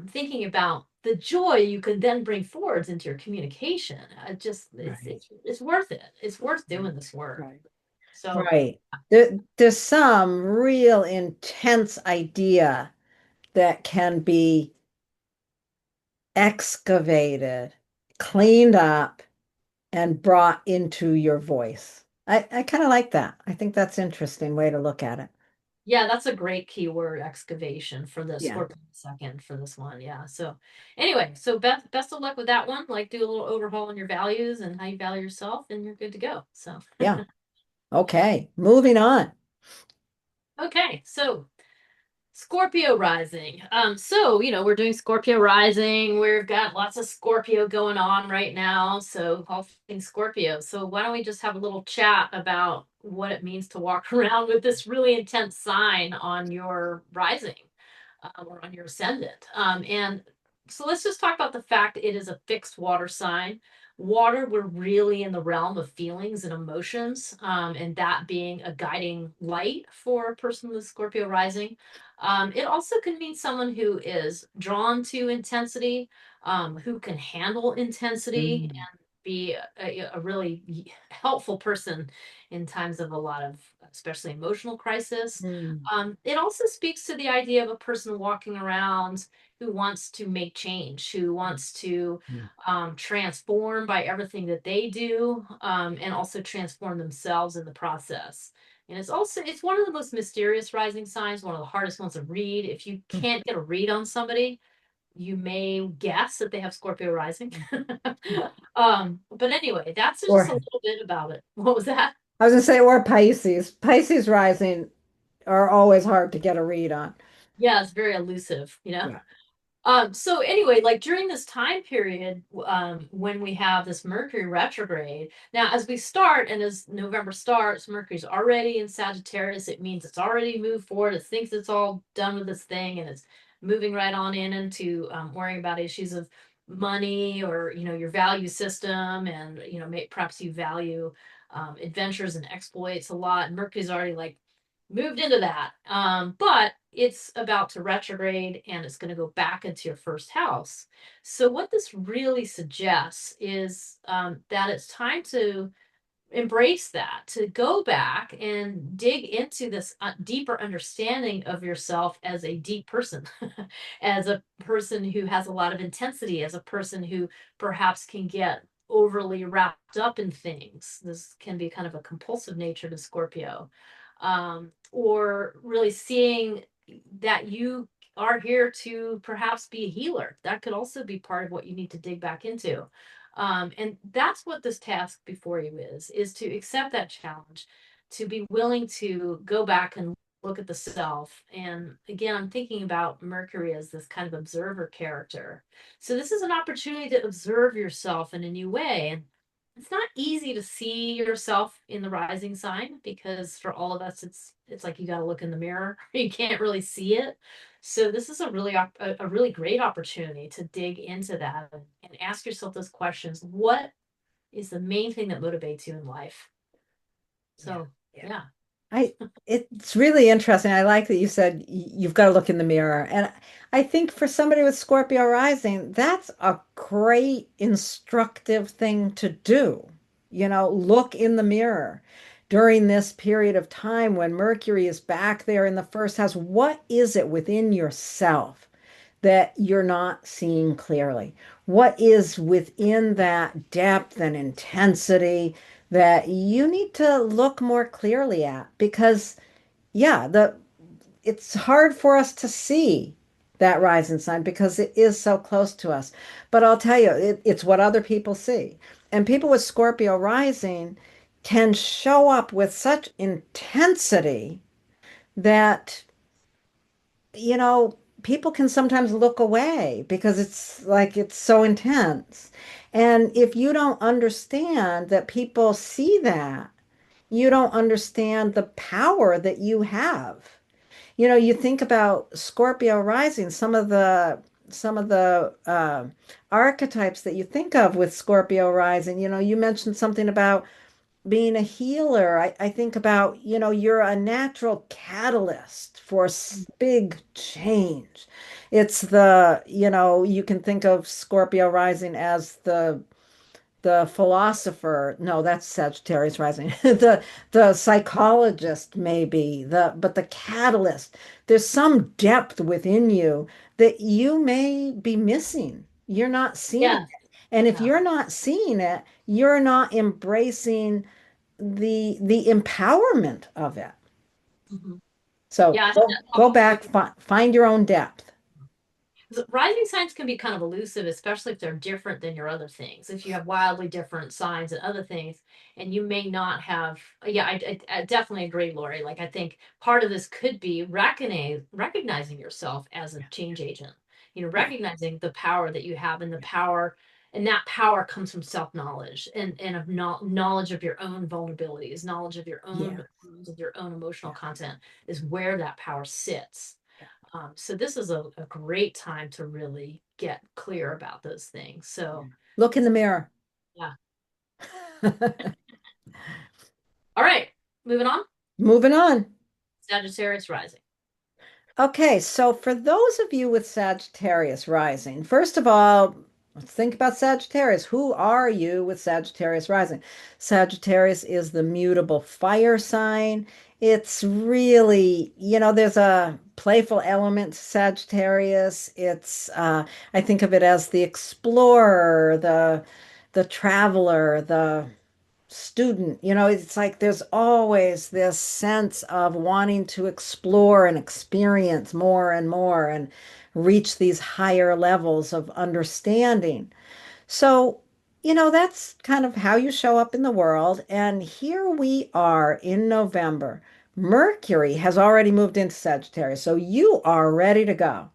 thinking about the joy you can then bring forwards into your communication. Just Right, it's worth it. It's worth doing this work. right, So right. There's some real intense idea that can be excavated, cleaned up, and brought into your voice. I kind of like that. I think that's an interesting way to look at it. yeah, that's a great keyword, excavation, for the Yeah. Scorpion second for this one. Yeah. So anyway, so best of luck with that one. Like, do a little overhaul on your values and how you value yourself, and you're good to go. So Yeah. Okay. Moving on. okay, so Scorpio rising. So, we're doing Scorpio rising. We've got lots of Scorpio going on right now. So, all things Scorpio. So, why don't we just have a little chat about what it means to walk around with this really intense sign on your rising, or on your ascendant? And so, let's just talk about the fact it is a fixed water sign. Water, we're really in the realm of feelings and emotions, and that being a guiding light for a person with Scorpio rising. It also can mean someone who is drawn to intensity, who can handle intensity Mm, and be a really helpful person in times of a lot of, especially emotional crisis. mm, It also speaks to the idea of a person walking around who wants to make change, who wants to mm, transform by everything that they do, and also transform themselves in the process. And it's one of the most mysterious rising signs, one of the hardest ones to read. If you mm, can't get a read on somebody, you may guess that they have Scorpio rising. mm. But anyway, that's just a Or little bit about it. What was that? I was gonna say, or Pisces. Pisces rising are always hard to get a read on. Yeah, it's very elusive. Yeah. So anyway, like during this time period, when we have this Mercury retrograde, now as we start and as November starts, Mercury's already in Sagittarius. It means it's already moved forward. It thinks it's all done with this thing, and it's moving right on into worrying about issues of money, or your value system, and perhaps you value adventures and exploits a lot. And Mercury's already like moved into that. But it's about to retrograde and it's going to go back into your first house. So, what this really suggests is that it's time to embrace that, to go back and dig into this deeper understanding of yourself as a deep person, as a person who has a lot of intensity, as a person who perhaps can get overly wrapped up in things. This can be kind of a compulsive nature to Scorpio, or really seeing that you are here to perhaps be a healer. That could also be part of what you need to dig back into. And that's what this task before you is to accept that challenge, to be willing to go back and look at the self. And again, I'm thinking about Mercury as this kind of observer character. So this is an opportunity to observe yourself in a new way. And it's not easy to see yourself in the rising sign because for all of us it's like you got to look in the mirror. You can't really see it. So this is a really great opportunity to dig into that and ask yourself those questions. What is the main thing that motivates you in life? Yeah. So, Yeah. yeah. I it's really interesting. I like that you said you've got to look in the mirror. And I think for somebody with Scorpio rising, that's a great instructive thing to do. Look in the mirror during this period of time when Mercury is back there in the first house. What is it within yourself that you're not seeing clearly? What is within that depth and intensity that you need to look more clearly at? Because, yeah, it's hard for us to see that rising sign because it is so close to us. But I'll tell you, it's what other people see. And people with Scorpio rising can show up with such intensity that people can sometimes look away because it's like it's so intense. And if you don't understand that people see that, you don't understand the power that you have. You think about Scorpio rising, some of the archetypes that you think of with Scorpio rising. You mentioned something about being a healer. I think about, you're a natural catalyst for big change. It's you can think of Scorpio rising as the philosopher. No, that's Sagittarius rising. The psychologist maybe, but the catalyst. There's some depth within you that you may be missing. You're not seeing Yeah. it. And if Yeah. you're not seeing it, you're not embracing the empowerment of it. Mhm. So Yeah, I think go that's go probably back, find your own depth. rising signs can be kind of elusive, especially if they're different than your other things. If you have wildly different signs and other things, and you may not have, yeah, I definitely agree, Laurie. Like, I think part of this could be recognizing yourself as a change agent, Yeah, recognizing the power that you have and the power. And that power comes from self-knowledge and of knowledge of your own vulnerabilities, knowledge of your yeah, own of your own emotional content is where that power sits. yeah. So this is a great time to really get clear about those things. Yeah. So Look in the mirror. yeah. All right. Moving on. Moving on. Sagittarius rising. Okay, so for those of you with Sagittarius rising, first of all, let's think about Sagittarius. Who are you with Sagittarius rising? Sagittarius is the mutable fire sign. It's really, there's a playful element to Sagittarius. I think of it as the explorer, the traveler, the student. It's like there's always this sense of wanting to explore and experience more and more and reach these higher levels of understanding. So, that's kind of how you show up in the world. And here we are in November. Mercury has already moved into Sagittarius. So you are ready to go.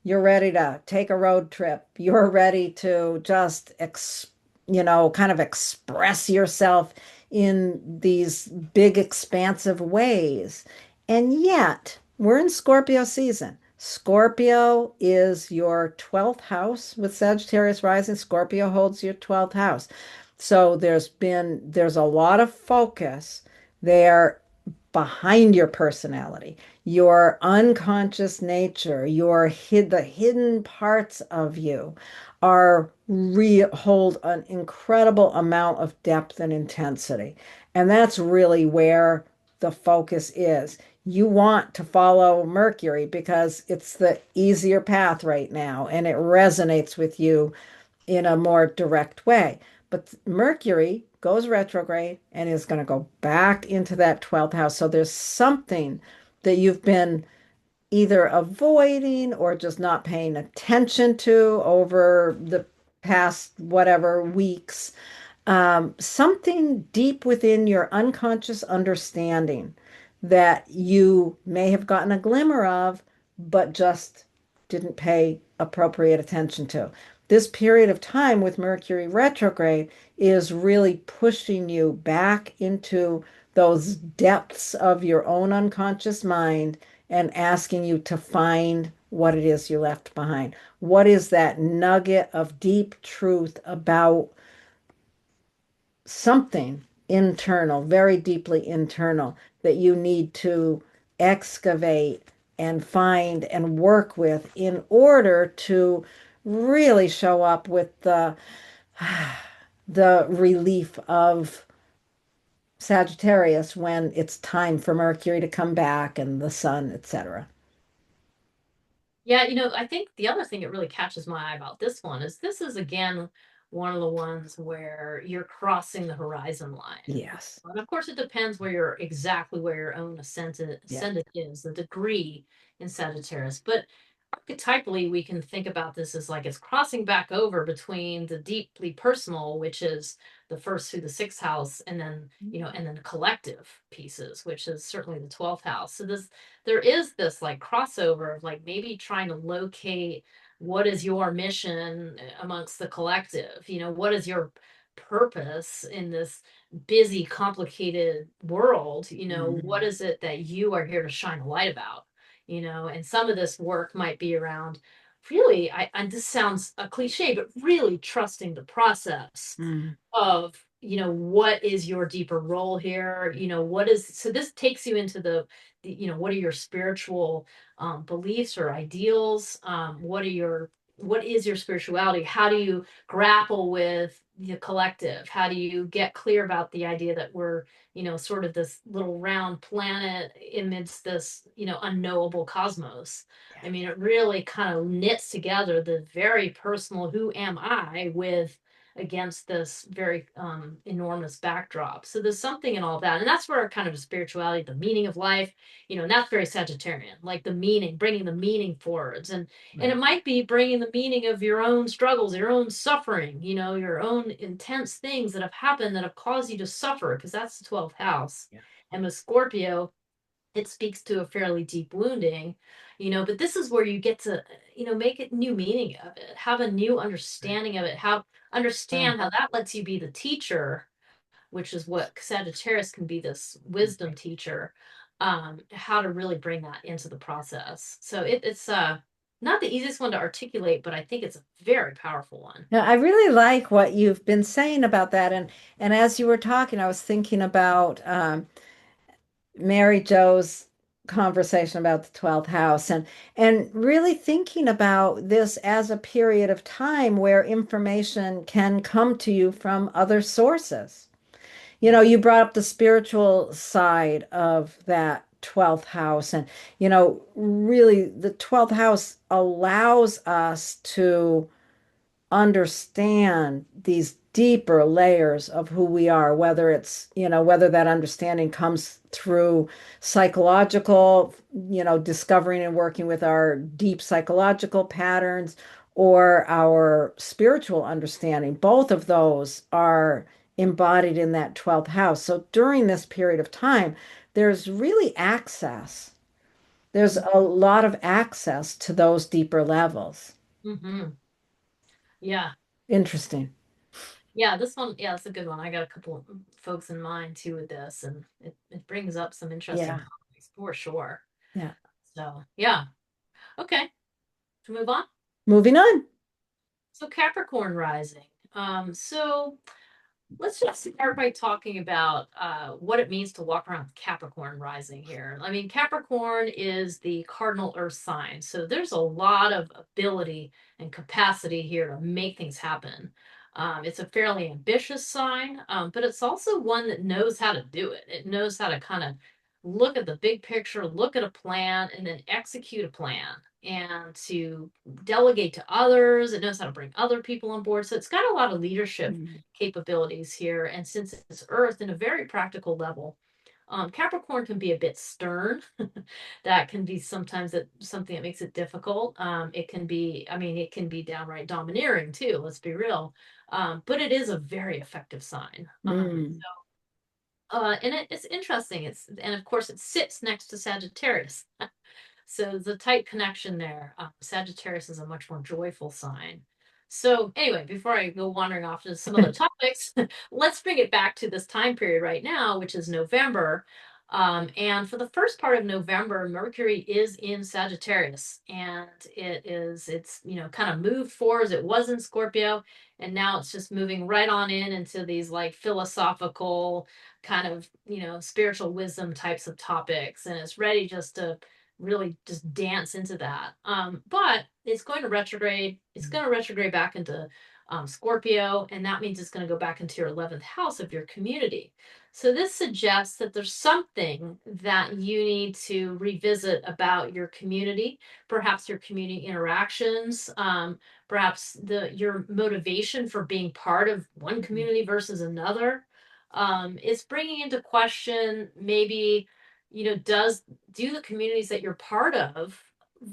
You're ready to take a road trip. You're ready to just, kind of express yourself in these big, expansive ways. And yet, we're in Scorpio season. Scorpio is your 12th house with Sagittarius rising. Scorpio holds your 12th house. So there's a lot of focus there behind your personality, your unconscious nature, the hidden parts of you hold an incredible amount of depth and intensity. And that's really where the focus is. You want to follow Mercury because it's the easier path right now and it resonates with you in a more direct way. But Mercury goes retrograde and is going to go back into that 12th house. So there's something that you've been either avoiding or just not paying attention to over the past whatever weeks, something deep within your unconscious understanding that you may have gotten a glimmer of, but just didn't pay appropriate attention to. This period of time with Mercury retrograde is really pushing you back into those depths of your own unconscious mind and asking you to find what it is you left behind. What is that nugget of deep truth about something internal, very deeply internal, that you need to excavate and find and work with in order to really show up with the relief of Sagittarius when it's time for Mercury to come back and the sun, etc. Yeah, I think the other thing that really catches my eye about this is again one of the ones where you're crossing the horizon line. Yes. And of course, it depends exactly where your own Yeah. ascendant is, the degree in Sagittarius. But archetypally, we can think about this as like it's crossing back over between the deeply personal, which is the first through the sixth house, and then, and then collective pieces, which is certainly the 12th house. So there is this like crossover of like maybe trying to locate what is your mission amongst the collective, what is your purpose in this busy, complicated world, what Mhm. is it that you are here to shine a light about? And some of this work might be around really, and this sounds a cliche, but really trusting the process Mhm. of, what is your deeper role here? So this takes you into what are your spiritual beliefs or ideals? What is your spirituality? How do you grapple with the collective? How do you get clear about the idea that we're, sort of this little round planet amidst this, unknowable cosmos? I mean, it really kind of knits together the very personal who am I with against this very enormous backdrop. So there's something in all that. And that's where kind of spirituality, the meaning of life, and that's very Sagittarian, like the meaning, bringing the meaning forwards. And it Right. might be bringing the meaning of your own struggles, your own suffering, your own intense things that have happened that have caused you to suffer, because that's the 12th house. Yeah. And with Scorpio, it speaks to a fairly deep wounding, but this is where you get to, make it new meaning of it, have a new Right. understanding of it, how Oh, understand how that lets you be the teacher, which is what Sagittarius can be, this wisdom teacher, how to really bring that into the process. So it's not the easiest one to articulate, but I think it's a very powerful one. yeah, I really like what you've been saying about that. And as you were talking, I was thinking about Mary Jo's conversation about the 12th house and really thinking about this as a period of time where information can come to you from other sources. You brought up the spiritual side of that 12th house, and really the 12th house allows us to understand these deeper layers of who we are, whether it's, whether that understanding comes through psychological, discovering and working with our deep psychological patterns or our spiritual understanding. Both of those are embodied in that 12th house. So during this period of time, there's really access. There's a lot of access to those deeper levels. Mm-hmm. Yeah. Interesting. Yeah, this one, yeah, it's a good one. I got a couple of folks in mind too with this, and it brings up some interesting Yeah. topics for sure. Yeah. So, yeah. Okay. To move on. Moving on. So Capricorn rising. So let's just start by talking about what it means to walk around with Capricorn rising here. I mean, Capricorn is the cardinal earth sign. So there's a lot of ability and capacity here to make things happen. It's a fairly ambitious sign, but it's also one that knows how to do it. It knows how to kind of look at the big picture, look at a plan, and then execute a plan and to delegate to others. It knows how to bring other people on board. So it's got a lot of leadership Mhm. capabilities here. And since it's Earth in a very practical level, Capricorn can be a bit stern. That can be sometimes something that makes it difficult. It can be, I mean, it can be downright domineering too, let's be real. But it is a very effective sign. Mm. And it's interesting. And of course it sits next to Sagittarius. So there's a tight connection there. Sagittarius is a much more joyful sign. So anyway, before I go wandering off to some other topics, let's bring it back to this time period right now, which is November. And for the first part of November, Mercury is in Sagittarius, and it's kind of moved forward as it was in Scorpio, and now it's just moving right on into these like philosophical kind of spiritual wisdom types of topics, and it's ready just to really just dance into that. But it's going to retrograde. It's going to retrograde back into Scorpio, and that means it's going to go back into your 11th house of your community. So this suggests that there's something that you need to revisit about your community, perhaps your community interactions, perhaps your motivation for being part of one community versus another. It's bringing into question maybe, do the communities that you're part of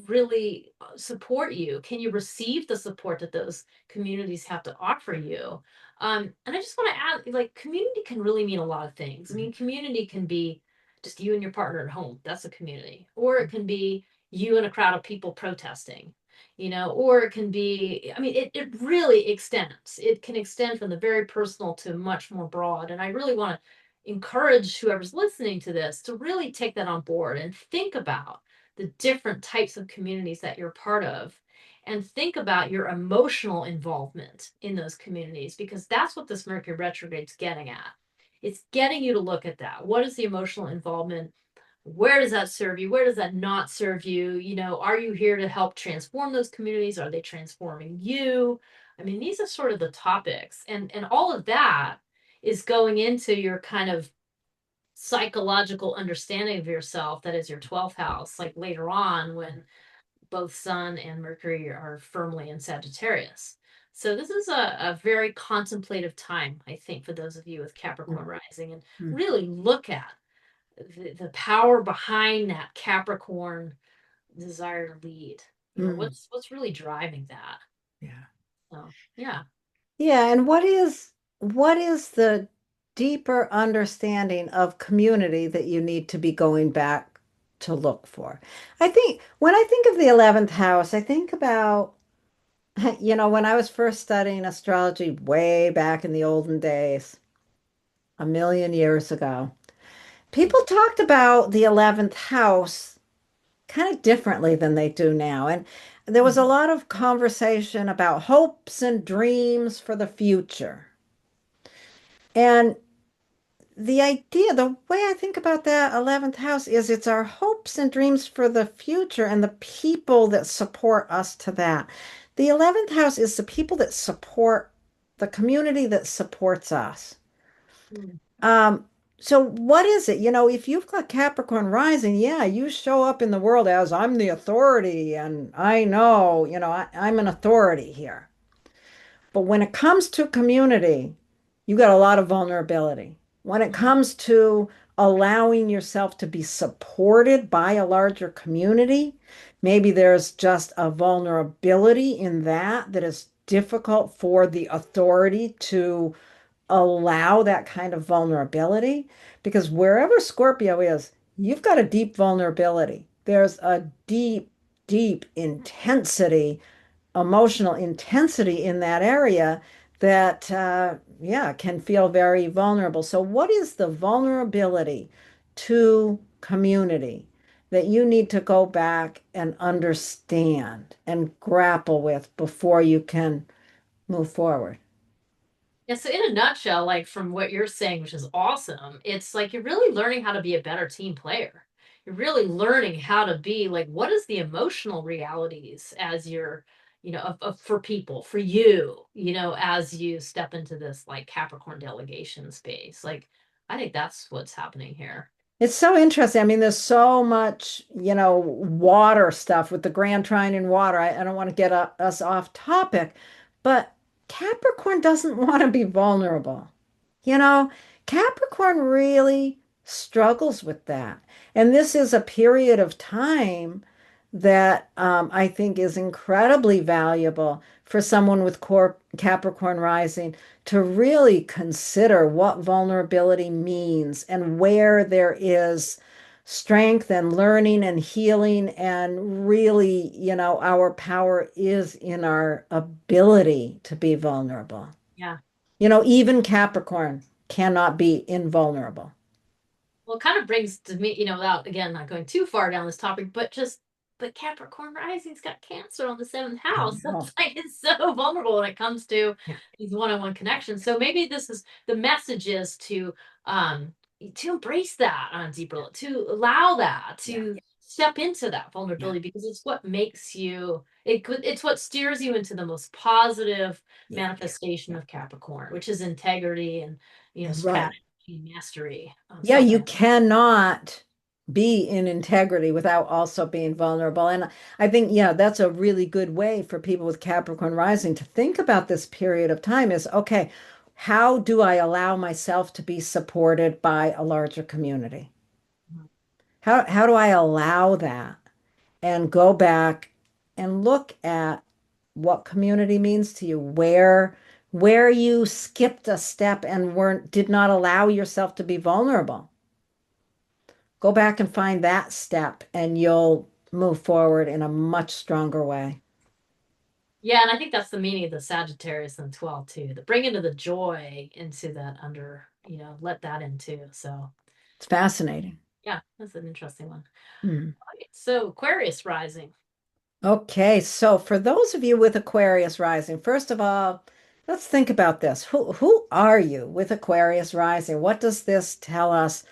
really support you? Can you receive the support that those communities have to offer you? And I just want to add, like, community can really mean a lot of things. I mean, community can be just you and your partner at home. That's a community. Or it can be you and a crowd of people protesting, or it can be, I mean, it really extends. It can extend from the very personal to much more broad. And I really want to encourage whoever's listening to this to really take that on board and think about the different types of communities that you're part of, and think about your emotional involvement in those communities, because that's what this Mercury retrograde's getting at. It's getting you to look at that. What is the emotional involvement? Where does that serve you? Where does that not serve you? Are you here to help transform those communities? Are they transforming you? I mean, these are sort of the topics, and all of that is going into your kind of psychological understanding of yourself. That is your 12th house, like later on when both Sun and Mercury are firmly in Sagittarius. So this is a very contemplative time, I think, for those of you with Capricorn rising, and Mm. really look at the power behind that Capricorn desire to lead. Mm. What's really driving that? Yeah. So yeah. Yeah, and what is the deeper understanding of community that you need to be going back to look for? I think when I think of the 11th house, I think about, when I was first studying astrology way back in the olden days, a million years ago, people talked about the 11th house kind of differently than they do now. And there was a Mhm. lot of conversation about hopes and dreams for the future. And the way I think about that 11th house is it's our hopes and dreams for the future and the people that support us to that. The 11th house is the people that support the community that supports us. Mm. Um, so what is it? If you've got Capricorn rising, yeah, you show up in the world as I'm the authority and I know, I'm an authority here. But when it comes to community, you got a lot of vulnerability. When it Mm. comes to allowing yourself to be supported by a larger community, maybe there's just a vulnerability in that is difficult for the authority to allow that kind of vulnerability. Because wherever Scorpio is, you've got a deep vulnerability. There's a deep, deep intensity, emotional intensity in that area that, yeah, can feel very vulnerable. So, what is the vulnerability to community that you need to go back and understand and grapple with before you can move forward? Yeah, so in a nutshell, like from what you're saying, which is awesome, it's like you're really learning how to be a better team player. You're really learning how to be like, what is the emotional realities as you're, for people, for you, as you step into this like Capricorn delegation space. Like, I think that's what's happening here. It's so interesting. I mean, there's so much, water stuff with the Grand Trine in water. I don't want to get us off topic, but Capricorn doesn't want to be vulnerable. You know, Capricorn really struggles with that. And this is a period of time that I think is incredibly valuable for someone with Capricorn rising to really consider what vulnerability means and where there is strength and learning and healing. And really, our power is in our ability to be vulnerable. Yeah. Even Capricorn cannot be invulnerable. Well, it kind of brings to me, without again not going too far down this topic, but Capricorn rising's got Cancer on the seventh I house. know. That's like it's so vulnerable when it comes to Yeah. these one-on-one connections. So maybe this is the message is um to embrace that on a deeper level, to allow that, Yeah. to step into that Yeah. vulnerability because it's what makes you it's what steers you into the most positive Yeah. manifestation Yeah. of Capricorn, which is integrity and Right. strategy, mastery, Yeah, self. you cannot be in integrity without also being vulnerable. And I think, yeah, that's a really good way for people with Capricorn rising to think about this period of time is, okay, how do I allow myself to be supported by a larger community? How do I allow that and go back and look at what community means to you, where you skipped a step and weren't did not allow yourself to be vulnerable. Go back and find that step and you'll move forward in a much stronger way. Yeah, and I think that's the meaning of the Sagittarius and 12 too. The bring into the joy into that let that in too. So It's fascinating. yeah, that's an interesting one. Hmm. Okay, so Aquarius rising. Okay, so for those of you with Aquarius rising, first of all, let's think about this. Who are you with Aquarius rising? What does this tell us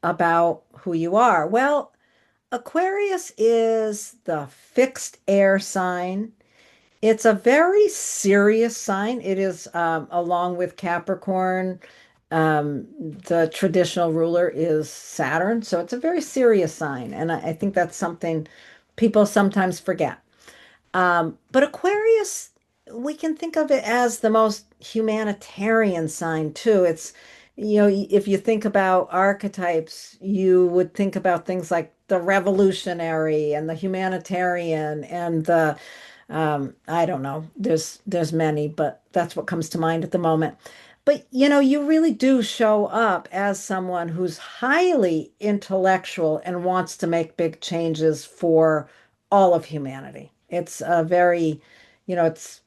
about who you are? Well, Aquarius is the fixed air sign. It's a very serious sign. It is, along with Capricorn, the traditional ruler is Saturn. So it's a very serious sign. And I think that's something people sometimes forget. But Aquarius, we can think of it as the most humanitarian sign too. If you think about archetypes, you would think about things like the revolutionary and the humanitarian and I don't know, there's many, but that's what comes to mind at the moment. But you really do show up as someone who's highly intellectual and wants to make big changes for all of humanity. It's a very, it's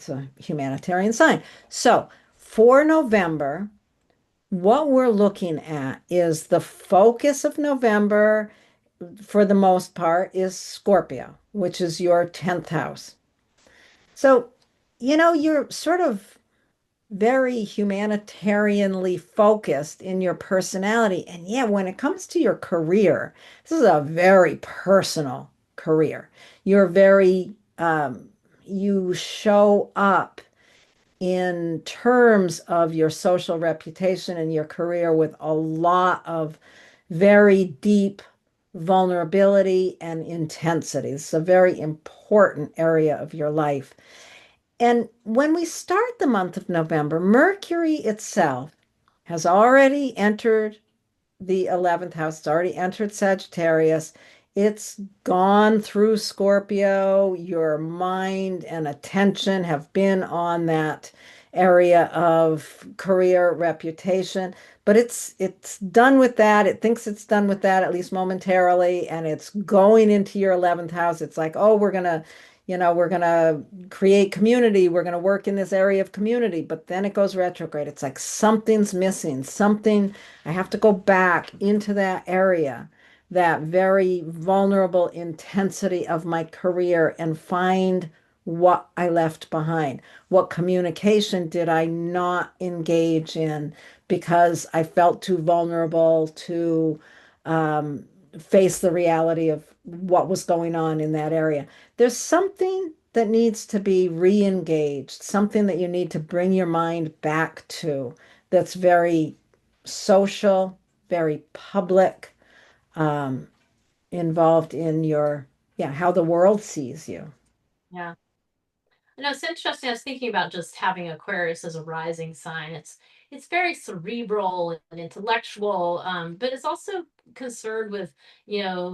a humanitarian sign. So for November, what we're looking at is the focus of November, for the most part, is Scorpio, which is your 10th house. So, you're sort of very humanitarianly focused in your personality. And yeah, when it comes to your career, this is a very personal career. You're very, you show up in terms of your social reputation and your career with a lot of very deep vulnerability and intensity. It's a very important area of your life. And when we start the month of November, Mercury itself has already entered the 11th house. It's already entered Sagittarius. It's gone through Scorpio. Your mind and attention have been on that area of career reputation, but it's done with that. It thinks it's done with that, at least momentarily, and it's going into your 11th house. It's like, oh, we're gonna create community. We're gonna work in this area of community, but then it goes retrograde. It's like something's missing, something I have to go back into that area, that very vulnerable intensity of my career and find what I left behind. What communication did I not engage in because I felt too vulnerable to um, face the reality of what was going on in that area? There's something that needs to be re-engaged, something that you need to bring your mind back to that's very social, very public, um, involved in how the world sees you. Yeah. I know it's interesting. I was thinking about just having Aquarius as a rising sign. it's very cerebral and intellectual, but it's also concerned with,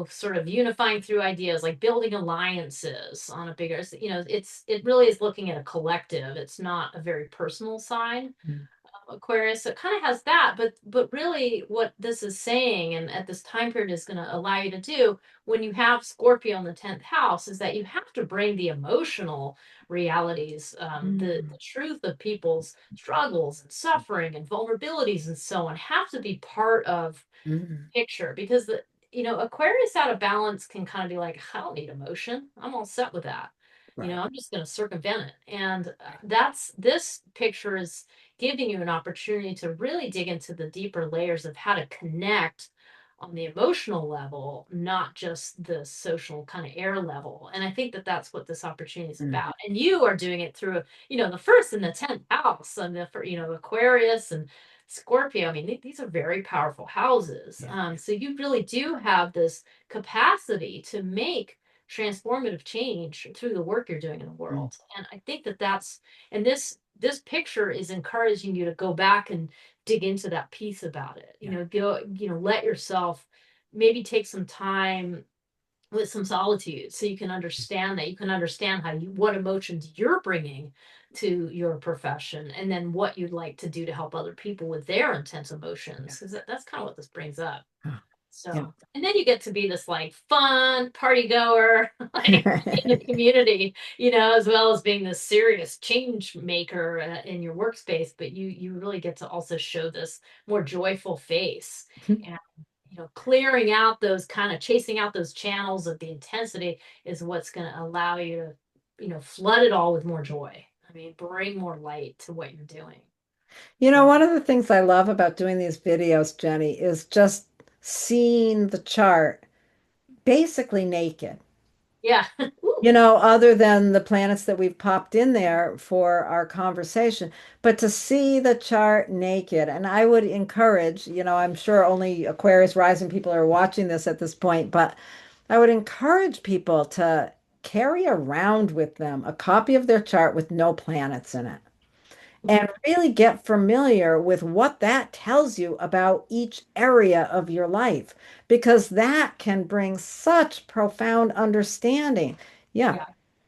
sort of unifying through ideas, like building alliances on a bigger, it really is looking at a collective. It's not a very personal sign. Mm. Aquarius, so it kind of has that, but really what this is saying, and at this time period is going to allow you to do when you have Scorpio in the 10th house, is that you have to bring the emotional realities, the truth of people's struggles and suffering and vulnerabilities and so on, have to be part of Mm. picture, because Aquarius out of balance can kind of be like, I don't need emotion, I'm all set with that. Right. I'm just going to circumvent it. And that's this picture is giving you an opportunity to really dig into the deeper layers of how to connect on the emotional level, not just the social kind of air level. And I think that that's what this opportunity is Mm. about. And you are doing it through, the first and the 10th house, and Aquarius and Scorpio. I mean, these are very powerful houses. Yeah. So you really do have this capacity to make transformative change through the work you're doing in the Mm. world. And I think that and this picture is encouraging you to go back and dig into that piece about it. Yeah. Let yourself maybe take some time with some solitude, so you can understand that, you can understand what emotions you're bringing to your profession, and then what you'd like to do to help other people with their intense Yeah. emotions, because that's kind of what this brings up. Huh. Yeah. So, and then you get to be this like fun party goer, like in the community, as well as being this serious change maker in your workspace. But you really get to also show this more joyful face, and clearing out those, kind of chasing out those channels of the intensity, is what's going to allow you to, flood it all with more joy. I mean, bring more light to what you're doing. So, One of the things I love about doing these videos, Jenny, is just seeing the chart basically naked. yeah. Ooh, Other than the planets that we've popped in there for our conversation, but to see the chart naked. And I would encourage, I'm sure only Aquarius rising people are watching this at this point, but I would encourage people to carry around with them a copy of their chart with no planets in it and really get familiar with what that tells you about each area of your life, because that can bring such profound understanding. Yeah. yeah.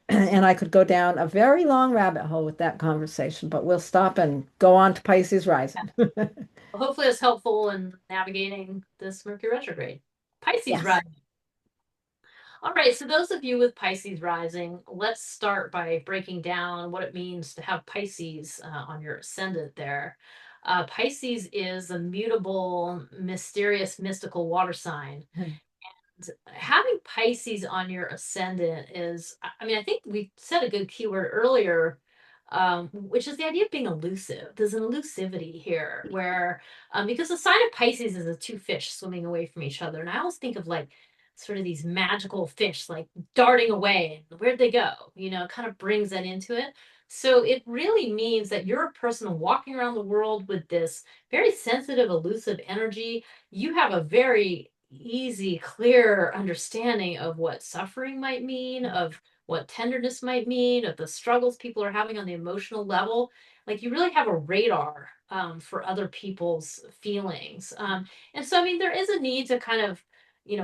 And I could go down a very long rabbit hole with that conversation, but we'll stop and go on to Pisces rising. Well, hopefully it's helpful in navigating this Mercury retrograde. Pisces Yes. rising. All right, so those of you with Pisces rising, let's start by breaking down what it means to have Pisces on your ascendant there. Pisces is a mutable, mysterious, mystical water sign. Having Pisces on your ascendant is, I mean, I think we said a good keyword earlier, which is the idea of being elusive. There's an elusivity here where, because the sign of Pisces is a two fish swimming away from each other. And I always think of like sort of these magical fish like darting away. And where'd they go? Kind of brings that into it. So it really means that you're a person walking around the world with this very sensitive, elusive energy. You have a very easy, clear understanding of what suffering might mean, of what tenderness might mean, of the struggles people are having on the emotional level. Like you really have a radar for other people's feelings. And so, I mean, there is a need to kind of,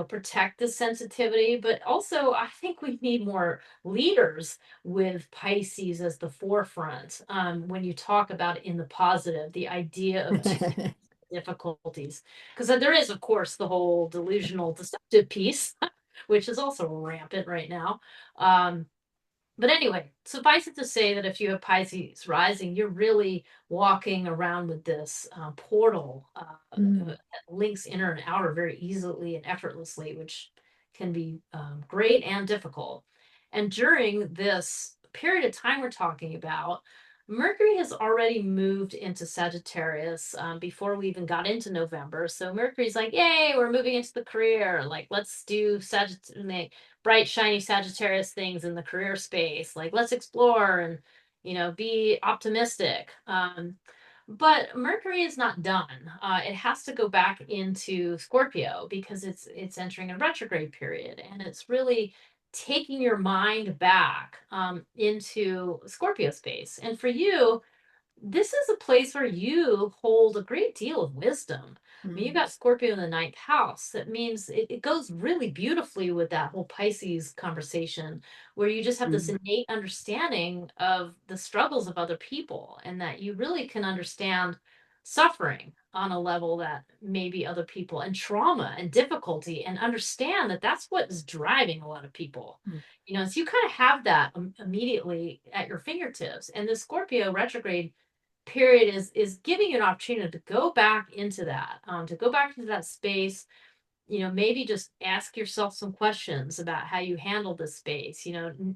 protect this sensitivity, but also I think we need more leaders with Pisces as the forefront. When you talk about it in the positive, the idea of difficulties, because there is, of course, the whole delusional deceptive piece, which is also rampant right now. um, but anyway, suffice it to say that if you have Pisces rising, you're really walking around with this portal Mm. that links inner and outer very easily and effortlessly, which can be great and difficult. And during this period of time we're talking about, Mercury has already moved into Sagittarius before we even got into November. So Mercury's like, yay, we're moving into the career. Like, let's do Sagittarius, bright, shiny Sagittarius things in the career space. Like, let's explore and, be optimistic. But Mercury is not done. It has to go back into Scorpio because it's entering a retrograde period, and it's really taking your mind back into Scorpio space. And for you, this is a place where you hold a great deal of wisdom. I mean, you Mm, got Scorpio in the ninth house. That means it goes really beautifully with that whole Pisces conversation, where you just have this mm, innate understanding of the struggles of other people, and that you really can understand suffering on a level that maybe other people, and trauma and difficulty, and understand that that's what is driving a lot of people. mm, So you kind of have that immediately at your fingertips. And the Scorpio retrograde period is giving you an opportunity to go back into that, to go back into that space. Maybe just ask yourself some questions about how you handle this space.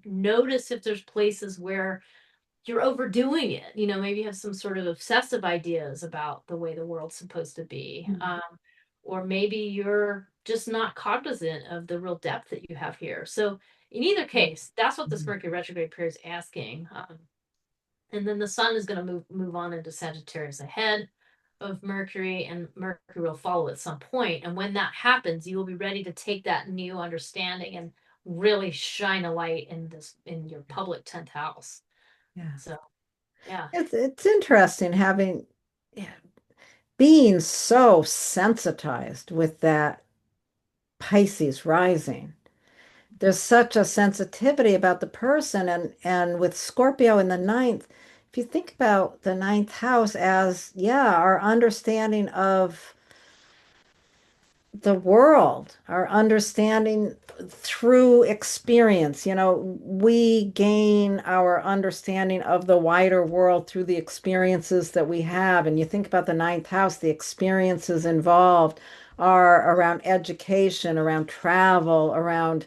Notice if there's places where you're overdoing it. Maybe you have some sort of obsessive ideas about the way the world's supposed to be. mm, Or maybe you're just not cognizant of the real depth that you have here. So in either case, that's what this mm. Mercury retrograde period is asking. And then the sun is going to move on into Sagittarius ahead of Mercury, and Mercury will follow at some point. And when that happens, you will be ready to take that new understanding and really shine a light in your public 10th house. Yeah. So yeah. It's interesting having, yeah, being so sensitized with that Pisces rising. There's such a sensitivity about the person, and with Scorpio in the ninth, if you think about the ninth house as, yeah, our understanding of the world, our understanding through experience. We gain our understanding of the wider world through the experiences that we have. And you think about the ninth house, the experiences involved are around education, around travel, around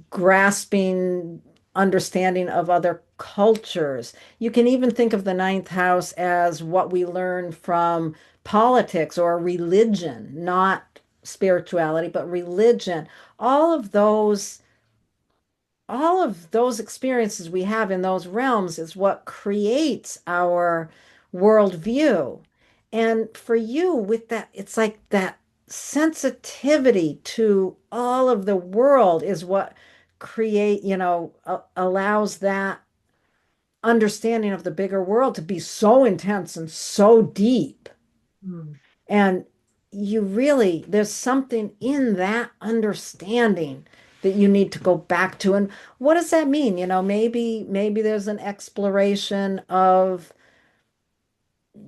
grasping understanding of other cultures. You can even think of the ninth house as what we learn from politics or religion, not spirituality, but religion. All of those, all of those experiences we have in those realms is what creates our worldview. And for you, with that, it's like that sensitivity to all of the world is what allows that understanding of the bigger world to be so intense and so deep. Mm. And there's something in that understanding that you need to go back to. And what does that mean? Maybe there's an exploration of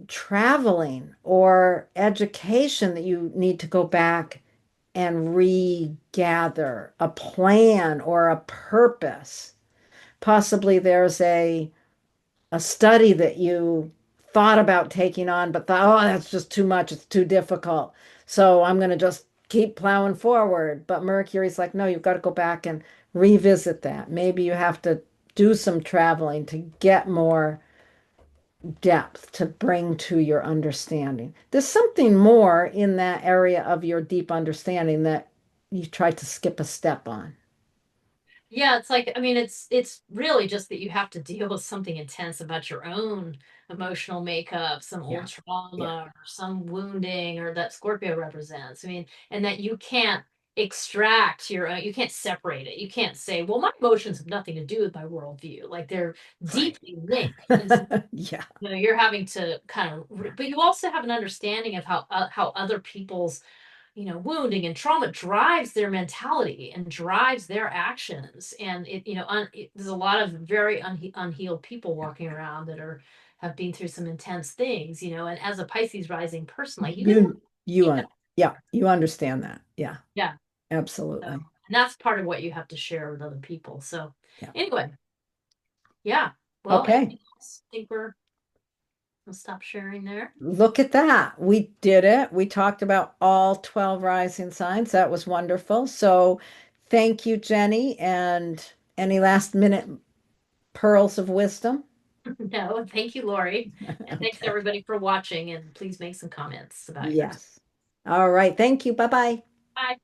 traveling or education that you need to go back and regather a plan or a purpose. Possibly there's a study that you thought about taking on, but thought, oh, that's just too much. It's too difficult. So I'm going to just keep plowing forward. But Mercury's like, no, you've got to go back and revisit that. Maybe you have to do some traveling to get more depth to bring to your understanding. There's something more in that area of your deep understanding that you tried to skip a step on. Yeah, it's like, I mean, it's really just that you have to deal with something intense about your own emotional makeup, some old Yeah. Yeah. trauma or some wounding or that Scorpio represents. I mean, and that you can't extract you can't separate it. You can't say, well, my emotions have nothing to do with my worldview. Like they're Right. deeply linked. And so, Yeah. you're having to kind of, but you also have an understanding of how other people's wounding and trauma drives their mentality and drives their actions. And there's a lot of very unhealed people walking around that have been through some intense things. And as a Pisces rising person, like you just You you keep that. un yeah, you understand that. Yeah, Yeah. So, absolutely. and that's part of what you have to share with other people. So Yeah. anyway, yeah. Well, Okay. anything else? I think we'll stop sharing there. Look at that. We did it. We talked about all 12 rising signs. That was wonderful. So thank you, Jenny. And any last minute pearls of wisdom? No, thank you, Laurie. And thanks Okay. everybody for watching. And please make some comments about yours. Yes. All right. Thank you. Bye-bye. Bye.